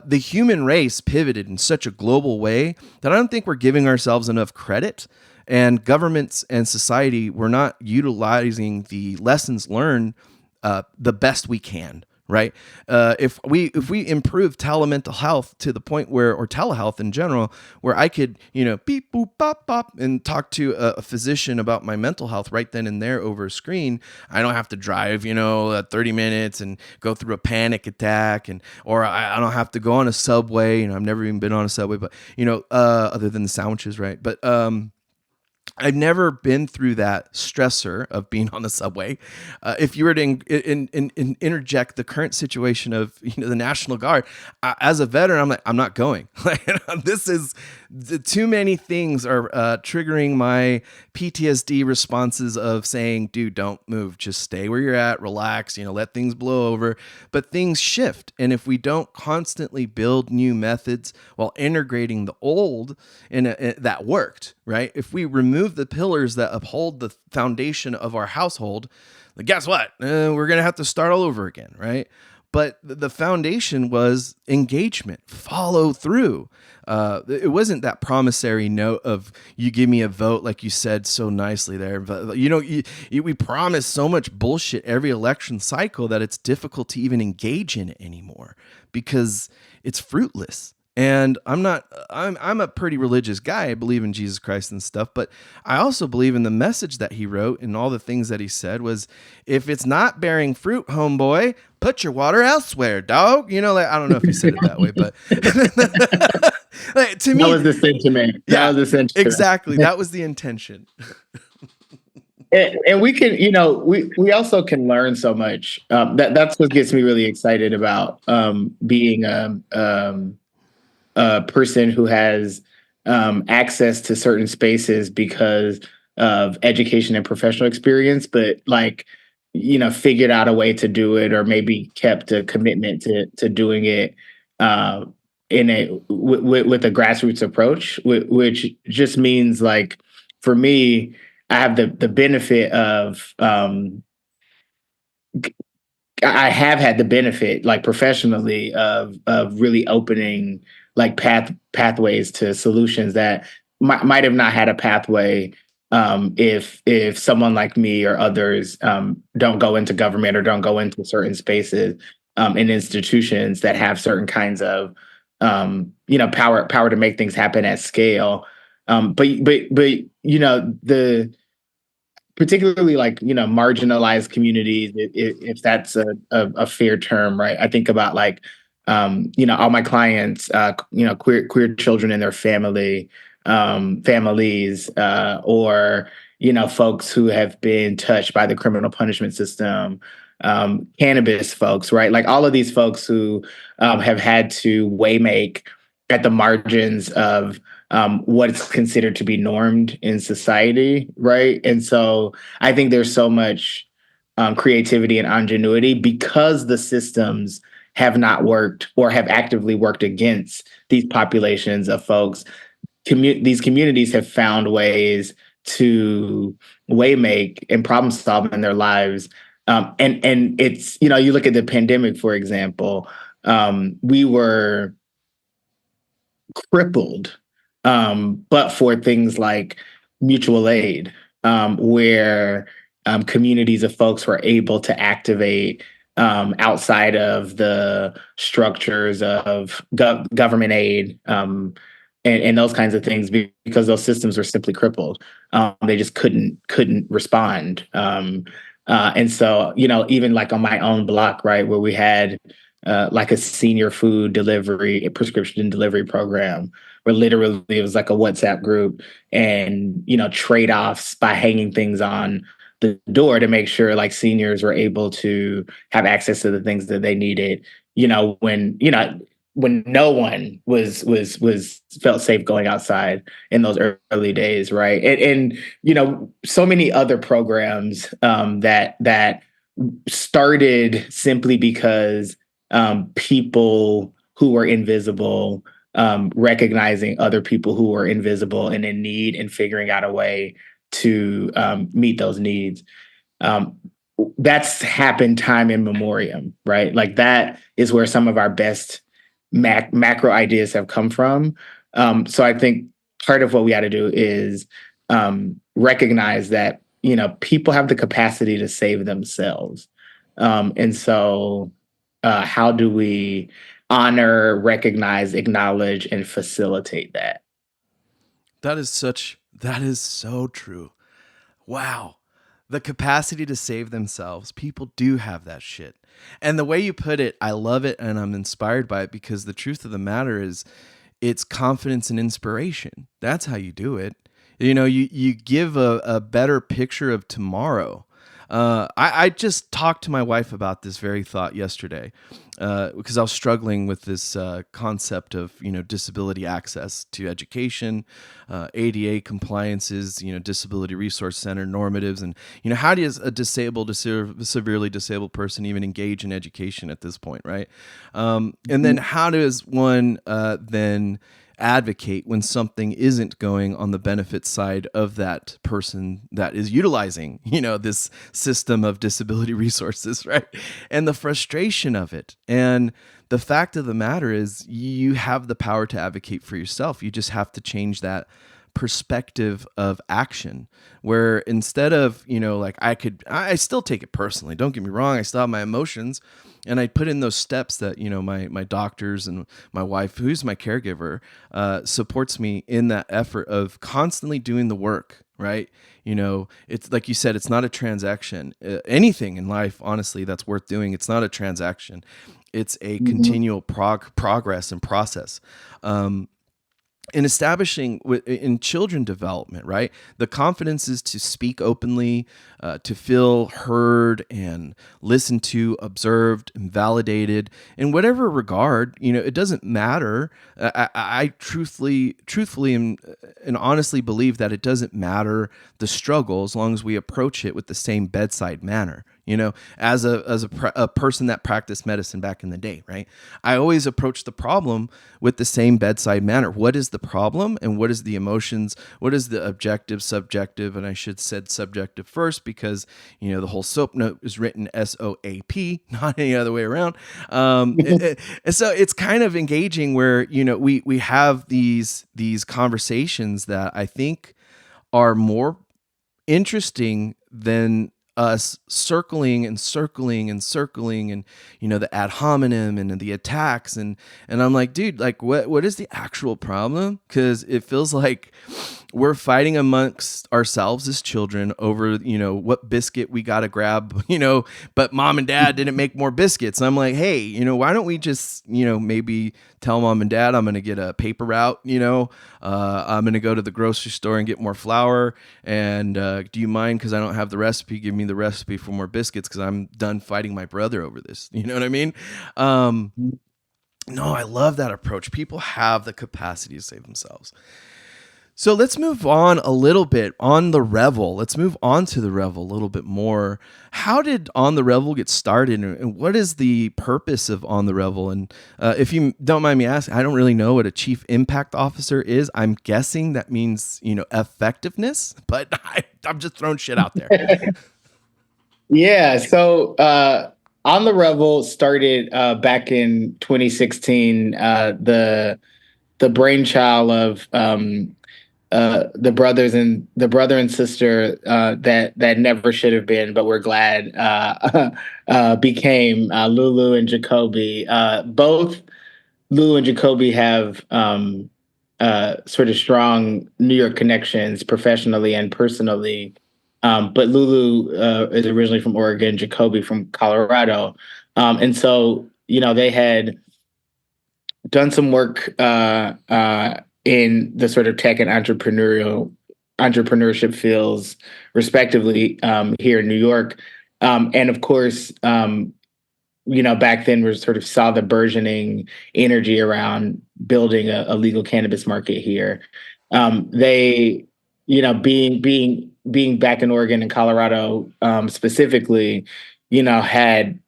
The human race pivoted in such a global way that I don't think we're giving ourselves enough credit. And governments and society, we're not utilizing the lessons learned the best we can, right? If we improve telemental health to the point where, or telehealth in general, where I could, beep, boop, bop, bop, and talk to a physician about my mental health right then and there over a screen, I don't have to drive, 30 minutes and go through a panic attack, or I don't have to go on a subway. I've never even been on a subway, but, other than the sandwiches, right? But, I've never been through that stressor of being on the subway. If you were to interject the current situation of the National Guard, as a veteran, I'm like, I'm not going. This is too many things are triggering my PTSD responses of saying, dude, don't move, just stay where you're at, relax, let things blow over. But things shift, and if we don't constantly build new methods while integrating the old, that worked, right? If we remove the pillars that uphold the foundation of our household, guess what? We're going to have to start all over again, right? But the foundation was engagement, follow through. It wasn't that promissory note of you give me a vote, like you said so nicely there. But we promise so much bullshit every election cycle that it's difficult to even engage in it anymore because it's fruitless. And I'm a pretty religious guy. I believe in Jesus Christ and stuff, but I also believe in the message that he wrote and all the things that he said was, if it's not bearing fruit, homeboy, put your water elsewhere, dog. I don't know if he said it that way, but to me, that was the sentiment. Yeah, that was the sentiment. Exactly. That was the intention. And we can, we also can learn so much. That's what gets me really excited about being a person who has access to certain spaces because of education and professional experience. But like figured out a way to do it, or maybe kept a commitment to doing it uh, with a grassroots approach, which just means like for me, I have the benefit of I have had the benefit, like professionally, of really opening like pathways to solutions that might have not had a pathway if someone like me or others don't go into government or don't go into certain spaces and institutions that have certain kinds of power to make things happen at scale. But the particularly like marginalized communities, if that's a fair term, right? I think about like all my clients, queer children and their families, or folks who have been touched by the criminal punishment system, cannabis folks, right? Like all of these folks who have had to waymake at the margins of what's considered to be normed in society, right? And so I think there's so much creativity and ingenuity because the systems have not worked or have actively worked against these populations of folks. These communities have found ways to waymake and problem solve in their lives. And it's, you look at the pandemic, for example, we were crippled, but for things like mutual aid, where communities of folks were able to activate outside of the structures of government aid, and those kinds of things, because those systems were simply crippled. They just couldn't respond. And so, even like on my own block, right, where we had like a senior food delivery, a prescription delivery program, where literally it was like a WhatsApp group, and trade-offs by hanging things on the door to make sure like seniors were able to have access to the things that they needed. When no one was felt safe going outside in those early days, right? And so many other programs that started simply because people who were invisible, recognizing other people who were invisible and in need, and figuring out a way to meet those needs. That's happened time in memoriam, right? Like that is where some of our best macro ideas have come from. So I think part of what we got to do is recognize that people have the capacity to save themselves, and so how do we honor, recognize, acknowledge, and facilitate that? That is so true. Wow. The capacity to save themselves. People do have that shit. And the way you put it, I love it, and I'm inspired by it, because the truth of the matter is it's confidence and inspiration. That's how you do it. You give a better picture of tomorrow. I just talked to my wife about this very thought yesterday, because I was struggling with this concept of disability access to education, ADA compliances, disability resource center normatives, and how does a severely disabled person even engage in education at this point, right? And then how does one then advocate when something isn't going on the benefit side of that person that is utilizing, this system of disability resources, right? And the frustration of it. And the fact of the matter is you have the power to advocate for yourself. You just have to change that perspective of action, where instead of, like I still take it personally. Don't get me wrong. I still have my emotions, and I put in those steps that, my doctors and my wife, who's my caregiver, supports me in that effort of constantly doing the work, right? It's like you said, it's not a transaction. Anything in life, honestly, that's worth doing, it's not a transaction. It's a continual progress and process. In establishing in children development, right? The confidence is to speak openly, to feel heard and listened to, observed, and validated in whatever regard. It doesn't matter. I truthfully and honestly believe that it doesn't matter the struggle, as long as we approach it with the same bedside manner. as a person that practiced medicine back in the day, right? I always approach the problem with the same bedside manner. What is the problem and what is the emotions? What is the objective, subjective? And I should said subjective first because, the whole SOAP note is written SOAP, not any other way around. So it's kind of engaging where, we have these conversations that I think are more interesting than us circling and circling and circling and the ad hominem and the attacks and I'm like, dude, like what is the actual problem? Because it feels like we're fighting amongst ourselves as children over what biscuit we got to grab, but mom and dad didn't make more biscuits. And I'm like, hey, why don't we just maybe tell mom and dad I'm going to get a paper route, I'm going to go to the grocery store and get more flour, and do you mind, because I don't have the recipe, give me the recipe for more biscuits because I'm done fighting my brother over this. You know what I mean? No, I love that approach. People have the capacity to save themselves. So let's move on a little bit on the Revel. Let's move on to the Revel a little bit more. How did On the Revel get started, and what is the purpose of On the Revel? And if you don't mind me asking, I don't really know what a chief impact officer is. I'm guessing that means, effectiveness, but I'm just throwing shit out there. Yeah. So On the Revel started back in 2016. The brainchild of the brother and sister that never should have been, but we're glad became Lulu and Jacoby. Both Lulu and Jacoby have sort of strong New York connections professionally and personally. But Lulu is originally from Oregon, Jacoby from Colorado. And so, they had done some work in the sort of tech and entrepreneurship fields, respectively, here in New York. And of course, back then we sort of saw the burgeoning energy around building a legal cannabis market here. They, being back in Oregon and Colorado specifically, had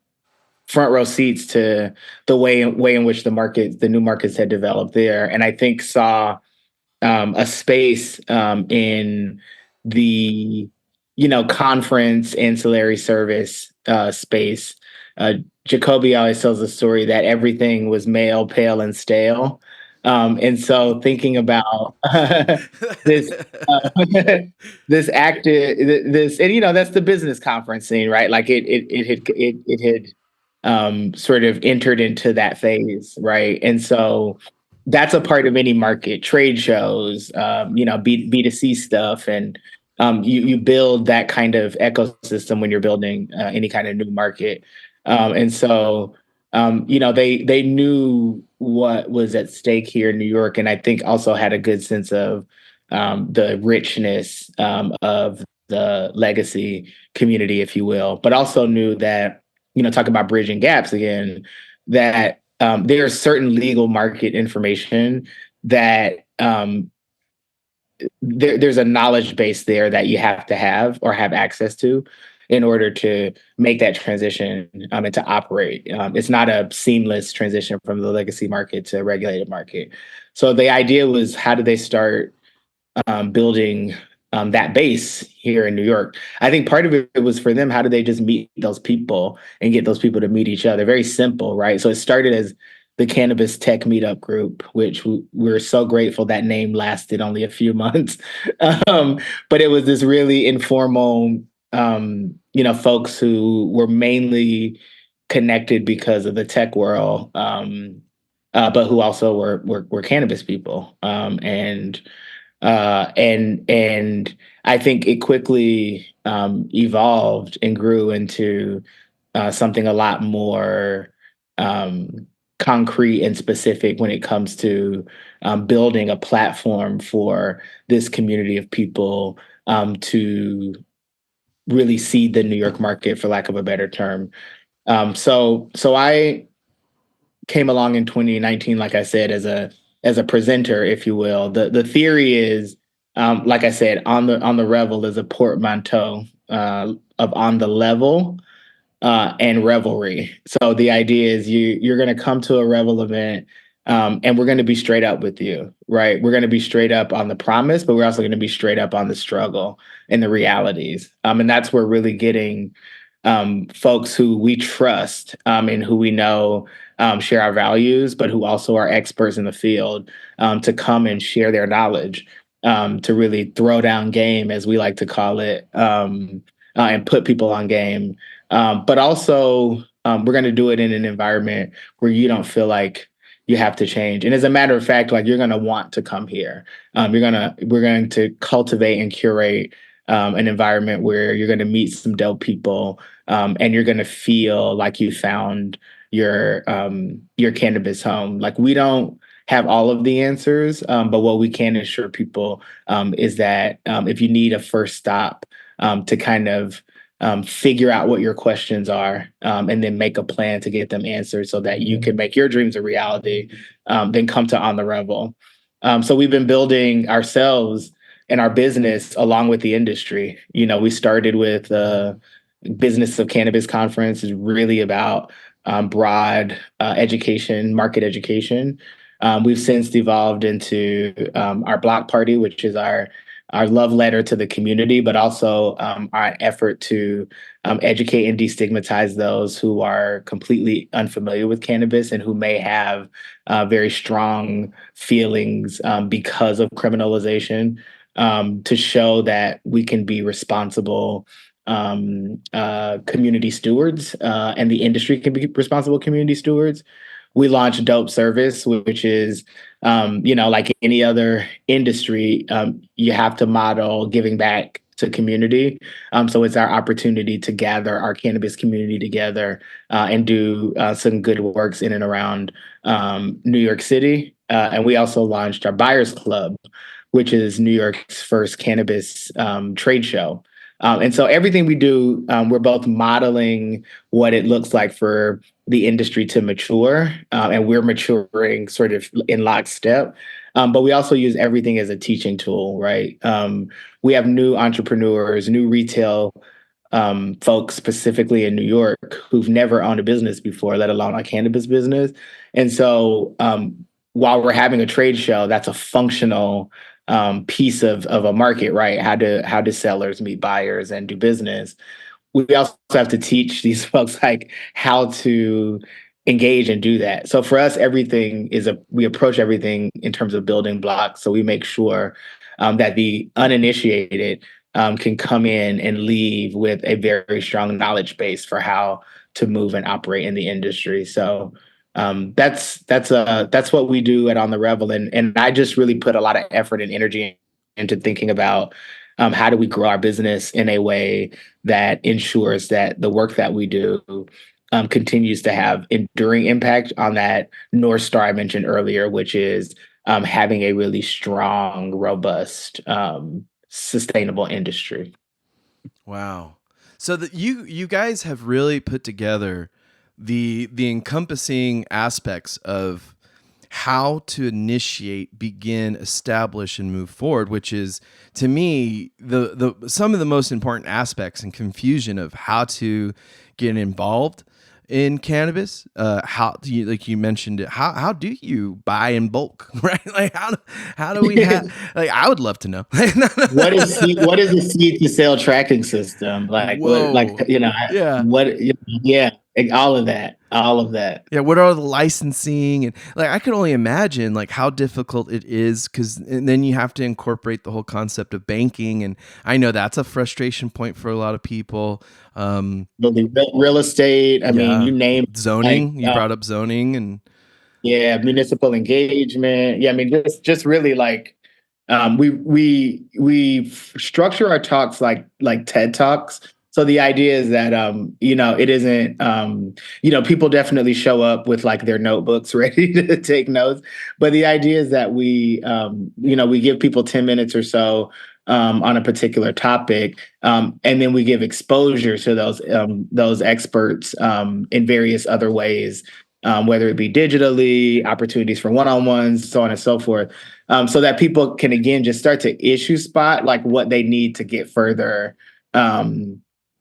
front row seats to the way in which the new markets had developed there, and I think saw a space in the conference ancillary service space. Jacoby always tells the story that everything was male, pale, and stale. And so thinking about this, this active, this, and that's the business conference scene, right? Like it had sort of entered into that phase, right? And so that's a part of any market, trade shows, B2C stuff, and you build that kind of ecosystem when you're building any kind of new market. And so they knew what was at stake here in New York, and I think also had a good sense of the richness of the legacy community, if you will, but also knew that, talk about bridging gaps again, that there's certain legal market information that there's a knowledge base there that you have to have or have access to in order to make that transition and to operate. It's not a seamless transition from the legacy market to a regulated market. So the idea was, how do they start building that base here in New York? I think part of it was for them, how do they just meet those people and get those people to meet each other? Very simple, right? So it started as the Cannabis Tech Meetup Group, which we're so grateful that name lasted only a few months. But it was this really informal, folks who were mainly connected because of the tech world, but who also were cannabis people. And I think it quickly evolved and grew into something a lot more concrete and specific when it comes to building a platform for this community of people to really seed the New York market, for lack of a better term. So I came along in 2019, like I said, as a presenter, if you will. The theory is, like I said, on the Revel is a portmanteau of On the Level, and revelry. So the idea is you're going to come to a Revel event, and we're going to be straight up with you, right? We're going to be straight up on the promise, but we're also going to be straight up on the struggle and the realities. And that's where really getting folks who we trust and who we know share our values, but who also are experts in the field to come and share their knowledge, to really throw down game, as we like to call it, and put people on game. But also, we're going to do it in an environment where you don't feel like you have to change. And as a matter of fact, like, you're going to want to come here. We're going to cultivate and curate an environment where you're going to meet some dope people, and you're going to feel like you found your cannabis home. Like, we don't have all of the answers, but what we can assure people is that if you need a first stop to kind of figure out what your questions are, and then make a plan to get them answered so that you can make your dreams a reality, then come to On the Revel. So we've been building ourselves and our business along with the industry. We started with Business of Cannabis conference, is really about broad education, market education. We've since evolved into our block party, which is our love letter to the community, but also our effort to educate and destigmatize those who are completely unfamiliar with cannabis and who may have very strong feelings because of criminalization, to show that we can be responsible community stewards, and the industry can be responsible community stewards. We launched Dope Service, which is, like any other industry, you have to model giving back to community. So it's our opportunity to gather our cannabis community together and do some good works in and around New York City. And we also launched our Buyers Club, which is New York's first cannabis trade show. And so everything we do, we're both modeling what it looks like for the industry to mature, and we're maturing sort of in lockstep. But we also use everything as a teaching tool, right? We have new entrepreneurs, new retail folks, specifically in New York, who've never owned a business before, let alone a cannabis business. And so while we're having a trade show, that's a functional piece of a market, right? How do sellers meet buyers and do business? We also have to teach these folks like how to engage and do that. So for us, we approach everything in terms of building blocks. So we make sure that the uninitiated can come in and leave with a very strong knowledge base for how to move and operate in the industry. So that's what we do at On the Revel, and I just really put a lot of effort and energy into thinking about how do we grow our business in a way that ensures that the work that we do continues to have enduring impact on that North Star I mentioned earlier, which is having a really strong, robust, sustainable industry. Wow. So that you guys have really put together the encompassing aspects of how to initiate, begin, establish, and move forward, which is, to me, the some of the most important aspects and confusion of how to get involved in cannabis. How do you, like you mentioned it, how do you buy in bulk, right? Like how do we have, like, I would love to know. What is a seed to sale tracking system? Like, Whoa. what, like, Yeah. what, yeah, all of that. Yeah, what are the licensing, and like I can only imagine like how difficult it is, because then you have to incorporate the whole concept of banking, and I know that's a frustration point for a lot of people. Real estate. I mean, you name zoning. like, You brought up zoning, and yeah, municipal engagement. Yeah, I mean, just really like we structure our talks like TED Talks. So the idea is that it isn't people definitely show up with like their notebooks ready to take notes, but the idea is that we give people 10 minutes or so on a particular topic, and then we give exposure to those experts in various other ways, whether it be digitally, opportunities for one-on-ones, so on and so forth, so that people can, again, just start to issue spot like what they need to get further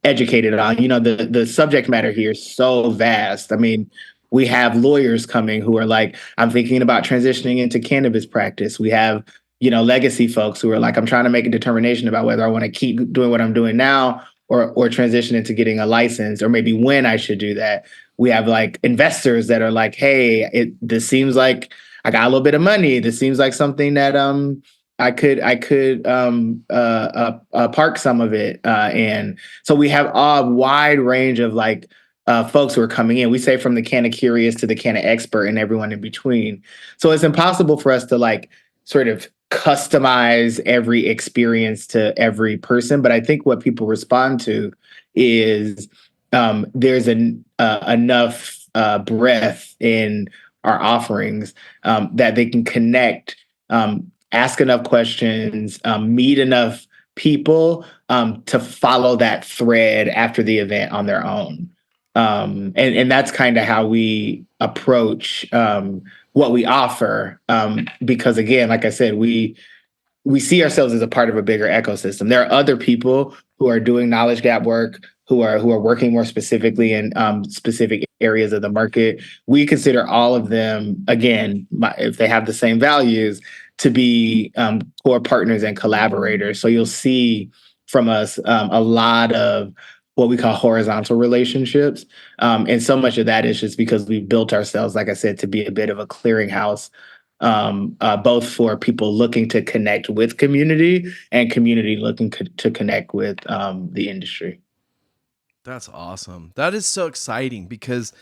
educated on. The subject matter here is so vast. I mean, we have lawyers coming who are like, I'm thinking about transitioning into cannabis practice. We have, legacy folks who are like, I'm trying to make a determination about whether I want to keep doing what I'm doing now or transition into getting a license, or maybe when I should do that. We have like investors that are like, hey, this seems like I got a little bit of money. This seems like something that I could park some of it, and so we have a wide range of like folks who are coming in. We say from the kind of curious to the kind of expert and everyone in between. So it's impossible for us to like sort of customize every experience to every person. But I think what people respond to is there's enough breadth in our offerings that they can connect, ask enough questions, meet enough people to follow that thread after the event on their own. And that's kind of how we approach what we offer. Because again, like I said, we see ourselves as a part of a bigger ecosystem. There are other people who are doing knowledge gap work, who are working more specifically in specific areas of the market. We consider all of them, again, if they have the same values, to be core partners and collaborators. So you'll see from us a lot of what we call horizontal relationships. And so much of that is just because we've built ourselves, like I said, to be a bit of a clearinghouse, both for people looking to connect with community and community looking to connect with the industry. That's awesome. That is so exciting because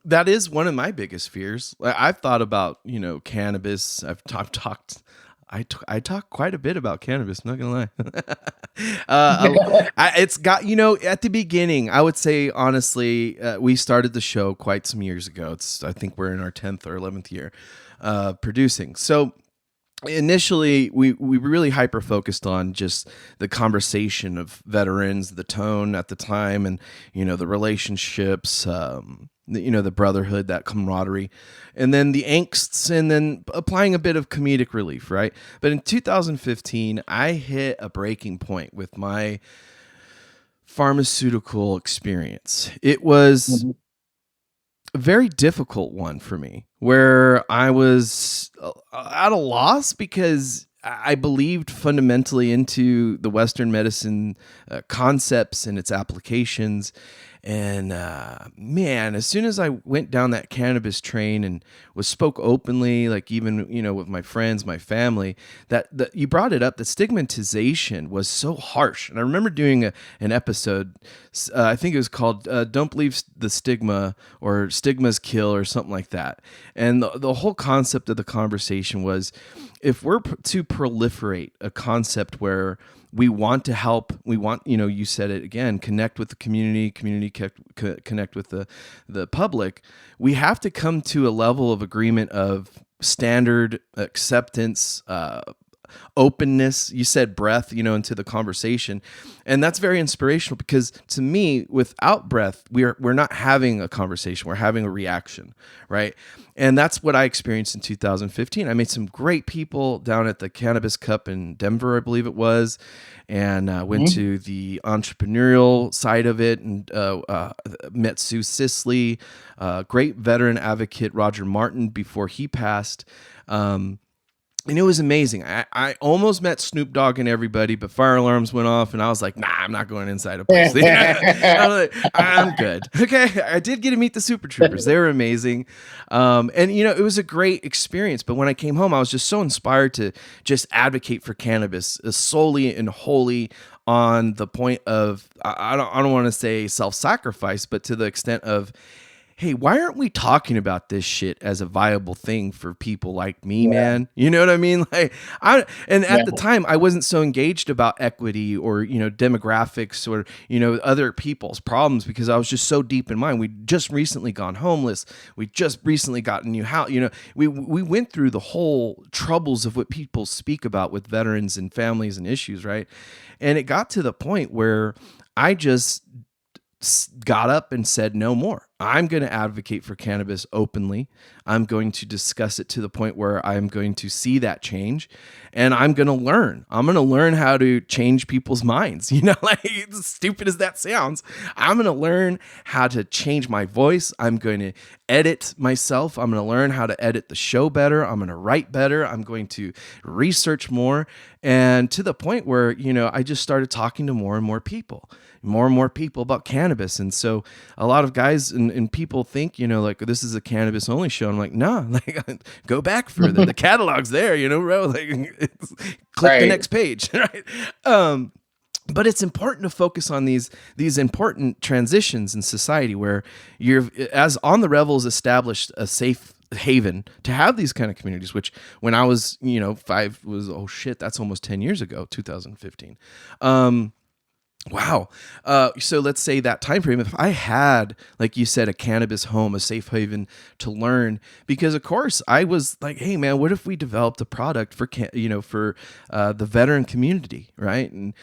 that is one of my biggest fears. I've thought about, cannabis. I talk quite a bit about cannabis, not gonna lie. It's got, at the beginning, I would say, honestly, we started the show quite some years ago. I think we're in our 10th or 11th year producing. So initially we really hyper focused on just the conversation of veterans, the tone at the time, and the relationships, the brotherhood, that camaraderie, and then the angsts, and then applying a bit of comedic relief, right? But in 2015 I hit a breaking point with my pharmaceutical experience. It was a very difficult one for me, where I was at a loss because I believed fundamentally into the Western medicine concepts and its applications. And man, as soon as I went down that cannabis train and spoke openly, like even, with my friends, my family, that you brought it up, the stigmatization was so harsh. And I remember doing an episode, I think it was called Don't Believe the Stigma, or Stigmas Kill, or something like that. And the whole concept of the conversation was, if we're to proliferate a concept where we want to help, we want, you said it again, connect with the community connect with the public, we have to come to a level of agreement of standard acceptance, openness. You said breath, into the conversation. And that's very inspirational, because to me, without breath, we're not having a conversation. We're having a reaction, right? And that's what I experienced in 2015. I met some great people down at the Cannabis Cup in Denver, I believe it was, and went to the entrepreneurial side of it, and met Sue Sisley, great veteran advocate Roger Martin before he passed. And it was amazing. I almost met Snoop Dogg and everybody, but fire alarms went off, and I was like, nah, I'm not going inside a place. I'm good. Okay. I did get to meet the Super Troopers. They were amazing. And, it was a great experience. But when I came home, I was just so inspired to just advocate for cannabis solely and wholly on the point of, I don't want to say self-sacrifice, but to the extent of, hey, why aren't we talking about this shit as a viable thing for people like me, man? You know what I mean? At the time, I wasn't so engaged about equity or, demographics or, other people's problems, because I was just so deep in mine. We'd just recently gone homeless. We just recently got a new house. We went through the whole troubles of what people speak about with veterans and families and issues, right? And it got to the point where I just got up and said no more. I'm going to advocate for cannabis openly. I'm going to discuss it to the point where I'm going to see that change, and I'm going to learn. I'm going to learn how to change people's minds. Like as stupid as that sounds, I'm going to learn how to change my voice. I'm going to edit myself. I'm going to learn how to edit the show better. I'm going to write better. I'm going to research more, and to the point where, I just started talking to more and more people about cannabis. And so a lot of guys and people think, like this is a cannabis only show. I'm like, no, like go back further. The catalog's there, bro. Like click the next page, right? But it's important to focus on these important transitions in society where as On the Revel has established a safe haven to have these kind of communities, which when I was, that's almost 10 years ago, 2015. Wow. So let's say that time frame, if I had, like you said, a cannabis home, a safe haven to learn, because of course I was like, hey man, what if we developed a product for, the veteran community, right? And,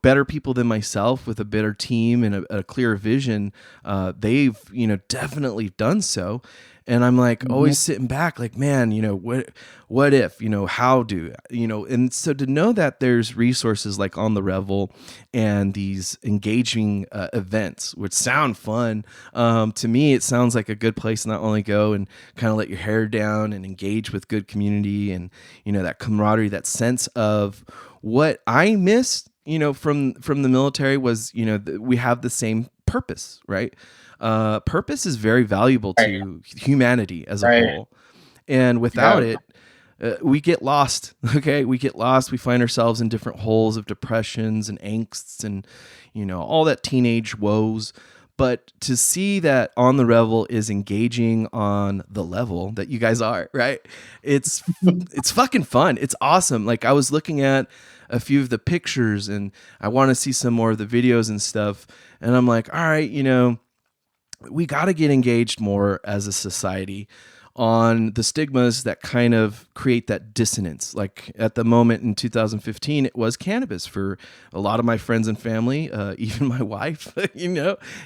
better people than myself with a better team and a clear vision, they've, definitely done so. And I'm like always sitting back like, man, what if, how do, and so to know that there's resources like On the Revel and these engaging events, which sound fun. To me, it sounds like a good place to not only go and kind of let your hair down and engage with good community and, that camaraderie, that sense of what I missed, from the military was, we have the same purpose, right? Purpose is very valuable to humanity as a whole. And without it, we get lost. Okay. We get lost. We find ourselves in different holes of depressions and angsts and, all that teenage woes. But to see that On the Revel is engaging on the level that you guys are, right? It's fucking fun. It's awesome. Like I was looking at a few of the pictures and I want to see some more of the videos and stuff. And I'm like, all right, we got to get engaged more as a society on the stigmas that kind of create that dissonance. Like at the moment in 2015, it was cannabis for a lot of my friends and family, even my wife,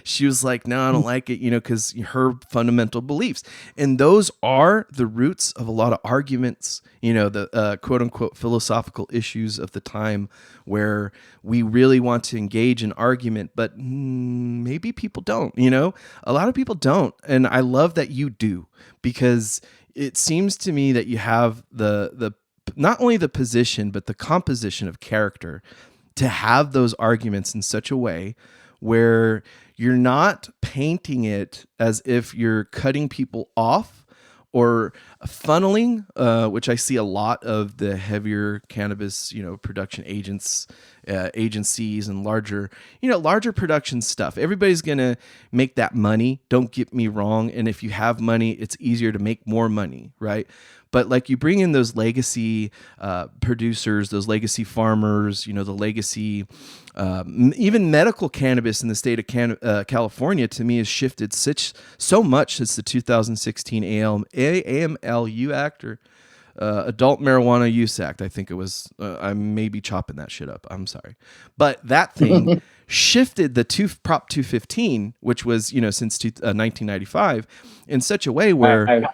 she was like, no, I don't like it, because her fundamental beliefs. And those are the roots of a lot of arguments, the quote unquote philosophical issues of the time where we really want to engage in argument, but maybe people don't, a lot of people don't. And I love that you do, because it seems to me that you have the not only the position, but the composition of character to have those arguments in such a way where you're not painting it as if you're cutting people off or funneling, which I see a lot of the heavier cannabis, production agencies and larger production stuff. Everybody's going to make that money. Don't get me wrong. And if you have money, it's easier to make more money, right? But like you bring in those legacy producers, those legacy farmers, the legacy, even medical cannabis in the state of California, to me, has shifted so much since the 2016 AMLU Act, or Adult Marijuana Use Act. I think it was, I may be chopping that shit up. I'm sorry. But that thing shifted the Prop 215, which was, since 1995, in such a way where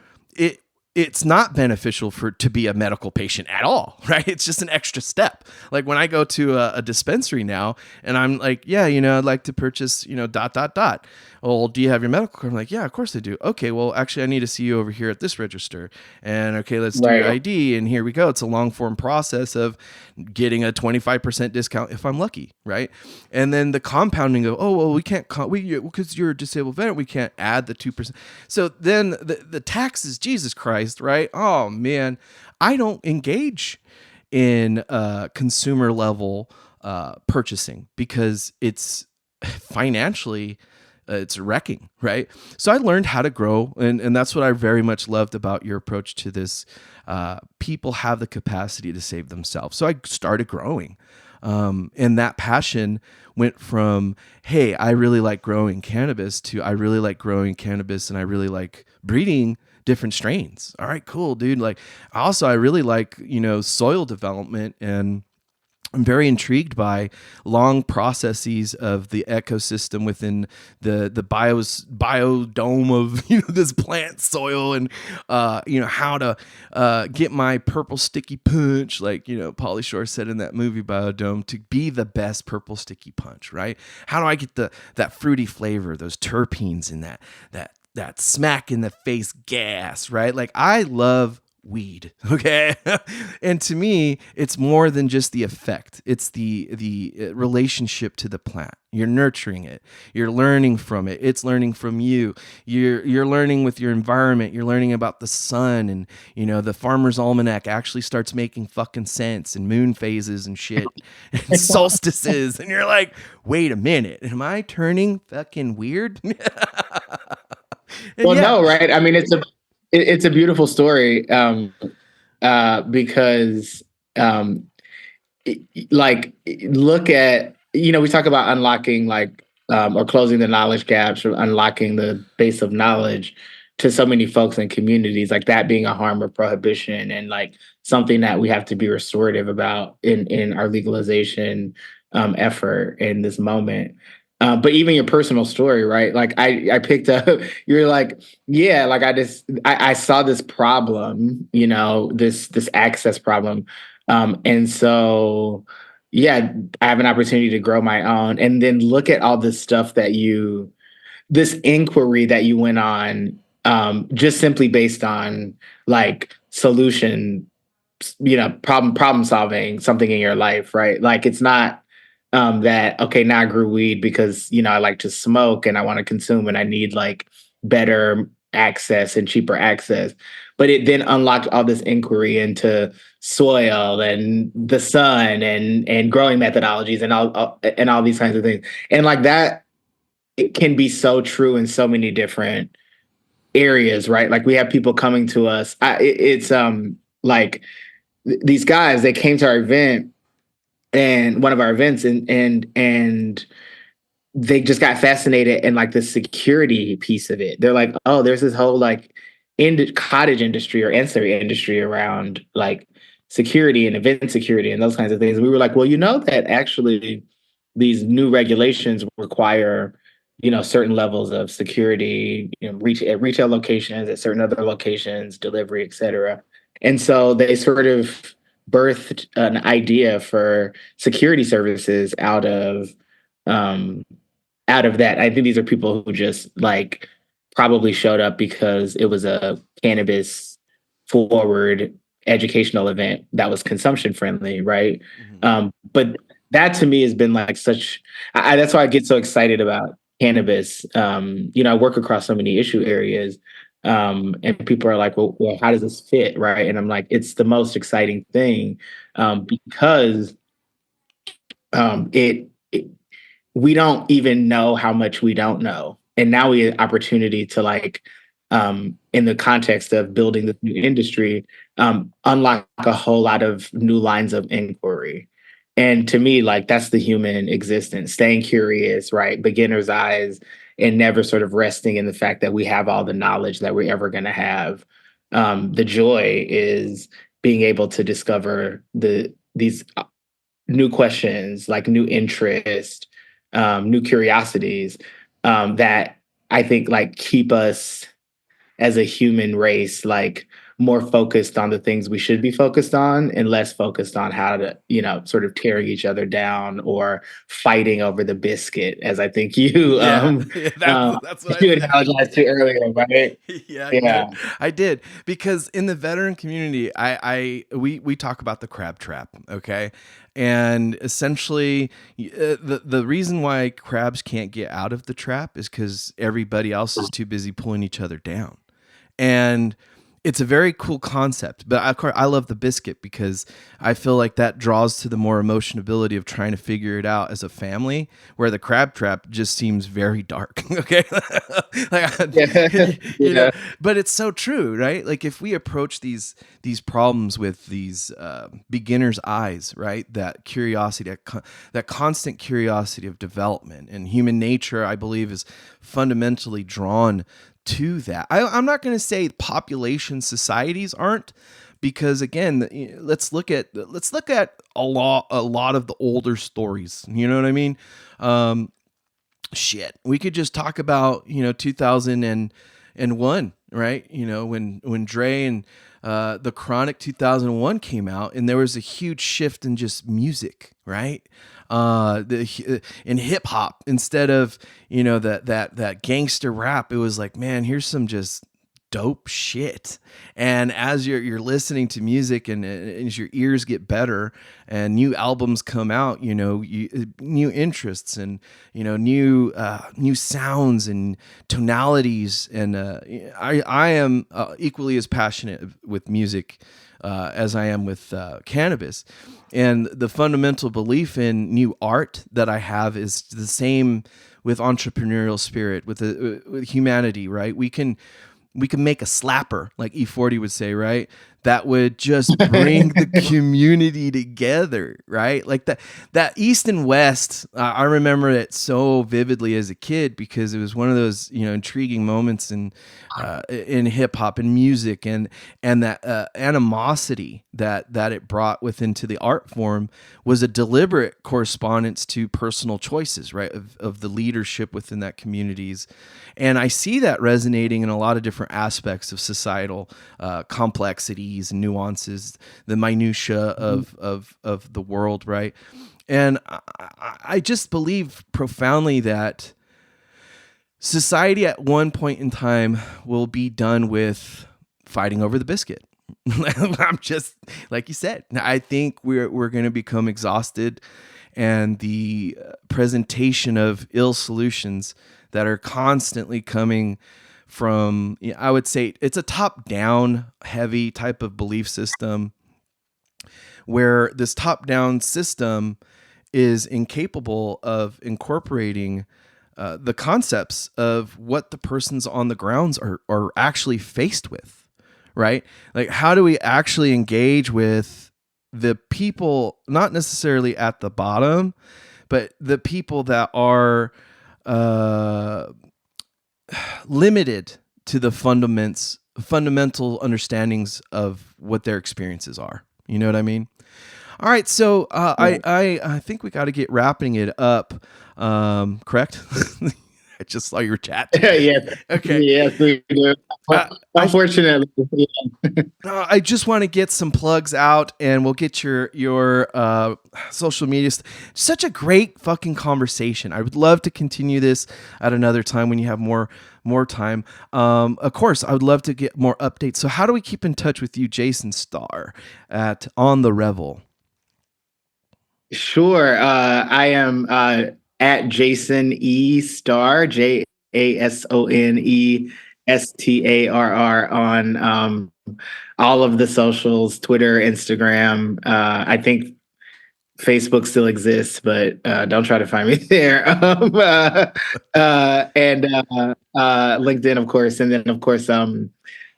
it's not beneficial to be a medical patient at all, right? It's just an extra step. Like when I go to a dispensary now and I'm like, yeah, I'd like to purchase, ... Well, do you have your medical card? I'm like, yeah, of course I do. Okay, well, actually I need to see you over here at this register. And okay, let's do your ID. And here we go. It's a long form process of getting a 25% discount if I'm lucky, right? And then the compounding of, oh, well, we can't, because you're a disabled veteran, we can't add the 2%. So then the taxes, Jesus Christ, right? Oh man, I don't engage in consumer level purchasing because it's financially it's wrecking, right? So I learned how to grow, and that's what I very much loved about your approach to this. People have the capacity to save themselves. So I started growing. And that passion went from, hey, I really like growing cannabis to I really like growing cannabis and I really like breeding different strains. All right, cool, dude. Like also I really like, soil development and I'm very intrigued by long processes of the ecosystem within the biodome of this plant soil, and how to get my purple sticky punch, like Pauly Shore said in that movie Biodome, to be the best purple sticky punch, right? How do I get that fruity flavor, those terpenes, and that smack in the face gas, right? Like, I love weed, okay? And to me, it's more than just the effect. It's the relationship to the plant. You're nurturing it. You're learning from it. It's learning from you. You're learning with your environment. You're learning about the sun, and the Farmer's Almanac actually starts making fucking sense, and moon phases and shit, and solstices, and you're like, wait a minute, am I turning fucking weird? Well, no, right? I mean, it's a beautiful story, because look at, we talk about unlocking, like, or closing the knowledge gaps, or unlocking the base of knowledge to so many folks and communities, like that being a harm or prohibition, and like something that we have to be restorative about in our legalization effort in this moment. But even your personal story, right? Like, I picked up, you're like, yeah, like I saw this problem, this access problem. And so, yeah, I have an opportunity to grow my own, and then look at all this stuff this inquiry that you went on, just simply based on like solution, problem solving something in your life, right? Like, it's not that, okay, now I grew weed because, I like to smoke and I want to consume and I need like better access and cheaper access. But it then unlocked all this inquiry into soil and the sun and growing methodologies and all these kinds of things. And like that, it can be so true in so many different areas, right? Like, we have people coming to us. It's like these guys, they came to our event, and one of our events, and they just got fascinated in like the security piece of it. They're like, oh, there's this whole like cottage industry or ancillary industry around like security and event security and those kinds of things. And we were like, well, that actually these new regulations require, certain levels of security, at retail locations, at certain other locations, delivery, et cetera. And so they sort of birthed an idea for security services out of that. I think these are people who just like probably showed up because it was a cannabis forward educational event that was consumption friendly, right? But that to me has been like that's why I get so excited about cannabis. I work across so many issue areas. And people are like, well, how does this fit? Right. And I'm like, it's the most exciting thing, because we don't even know how much we don't know. And now we have opportunity to like, in the context of building this new industry, unlock a whole lot of new lines of inquiry. And to me, like, that's the human existence, staying curious, right? Beginner's eyes, and never sort of resting in the fact that we have all the knowledge that we're ever going to have. The joy is being able to discover these new questions, like new interest, new curiosities, that I think like keep us as a human race, like more focused on the things we should be focused on, and less focused on how to, sort of tearing each other down or fighting over the biscuit, as I think you, that's what you analogized to earlier, right? Yeah, I did, because in the veteran community, we talk about the crab trap, okay, and essentially, the reason why crabs can't get out of the trap is because everybody else is too busy pulling each other down. And it's a very cool concept, but of course I love the biscuit because I feel like that draws to the more emotionability of trying to figure it out as a family, where the crab trap just seems very dark. Okay. But it's so true, right? Like, if we approach these problems with these beginner's eyes, right? That curiosity, that constant curiosity of development, and human nature, I believe, is fundamentally drawn to that. I'm not going to say population societies aren't, because again, let's look at a lot of the older stories. You know what I mean? Shit, we could just talk about 2001, right? When Dre and the Chronic 2001 came out, and there was a huge shift in just music, right? In hip hop, instead of that gangster rap, it was like, man, here's some just dope shit. And as you're listening to music, and as your ears get better and new albums come out, new interests and new sounds and tonalities, and I am equally as passionate with music as I am with cannabis. And the fundamental belief in new art that I have is the same with entrepreneurial spirit, with humanity, right? We can make a slapper, like E40 would say, right? That would just bring the community together, right? Like that East and West, I remember it so vividly as a kid, because it was one of those, intriguing moments in hip hop and music, and that animosity that it brought into the art form was a deliberate correspondence to personal choices, right? Of the leadership within that communities. And I see that resonating in a lot of different aspects of societal complexities and nuances, the minutia of the world, right? And I just believe profoundly that society at one point in time will be done with fighting over the biscuit. I'm just, like you said, I think we're going to become exhausted, and the presentation of ill solutions that are constantly coming from, I would say it's a top-down heavy type of belief system, where this top-down system is incapable of incorporating the concepts of what the persons on the grounds are actually faced with, right? Like, how do we actually engage with the people, not necessarily at the bottom, but the people that are limited to the fundamental understandings of what their experiences are. You know what I mean? All right, so I think we got to get wrapping it up. Correct? I just saw your chat. Yes. Okay. Yes, we do. Unfortunately. I just want to get some plugs out, and we'll get your social media. Such a great fucking conversation. I would love to continue this at another time when you have more time. Of course, I would love to get more updates. So how do we keep in touch with you, Jason Starr, at On the Revel? Sure. I am at Jason E. Starr, JASONESTARR, on all of the socials, Twitter, Instagram. I think Facebook still exists, but don't try to find me there. And LinkedIn, of course. And then, of course,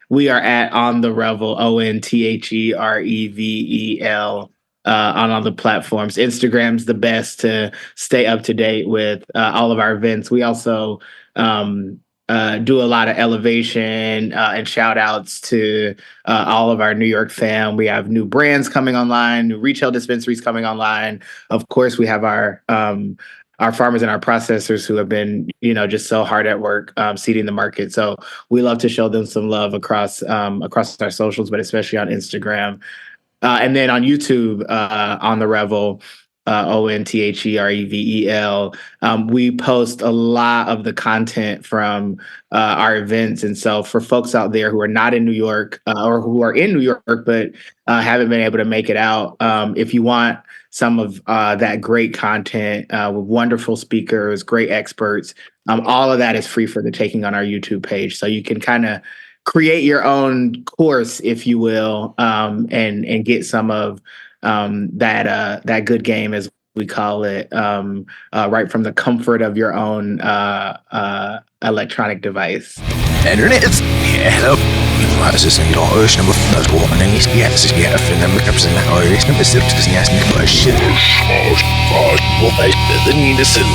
we are at On the Revel, ONTHEREVEL. On all the platforms. Instagram's the best to stay up to date with all of our events. We also do a lot of elevation and shout outs to all of our New York fam. We have new brands coming online, new retail dispensaries coming online. Of course, we have our farmers and our processors who have been, just so hard at work seeding the market. So we love to show them some love across our socials, but especially on Instagram. And then on YouTube, On the Revel, ONTHEREVEL, we post a lot of the content from our events. And so for folks out there who are not in New York or who are in New York but haven't been able to make it out, if you want some of that great content with wonderful speakers, great experts, all of that is free for the taking on our YouTube page. So you can kind of create your own course, if you will, and get some of that good game, as we call it, right from the comfort of your own electronic device. Internet. Hello. Asisten idag ösnen på förstående i skjätesiga öffnen med kapseln och ösnen besöktes nästan på shit. Smash, fast, well, I didn't need to sit.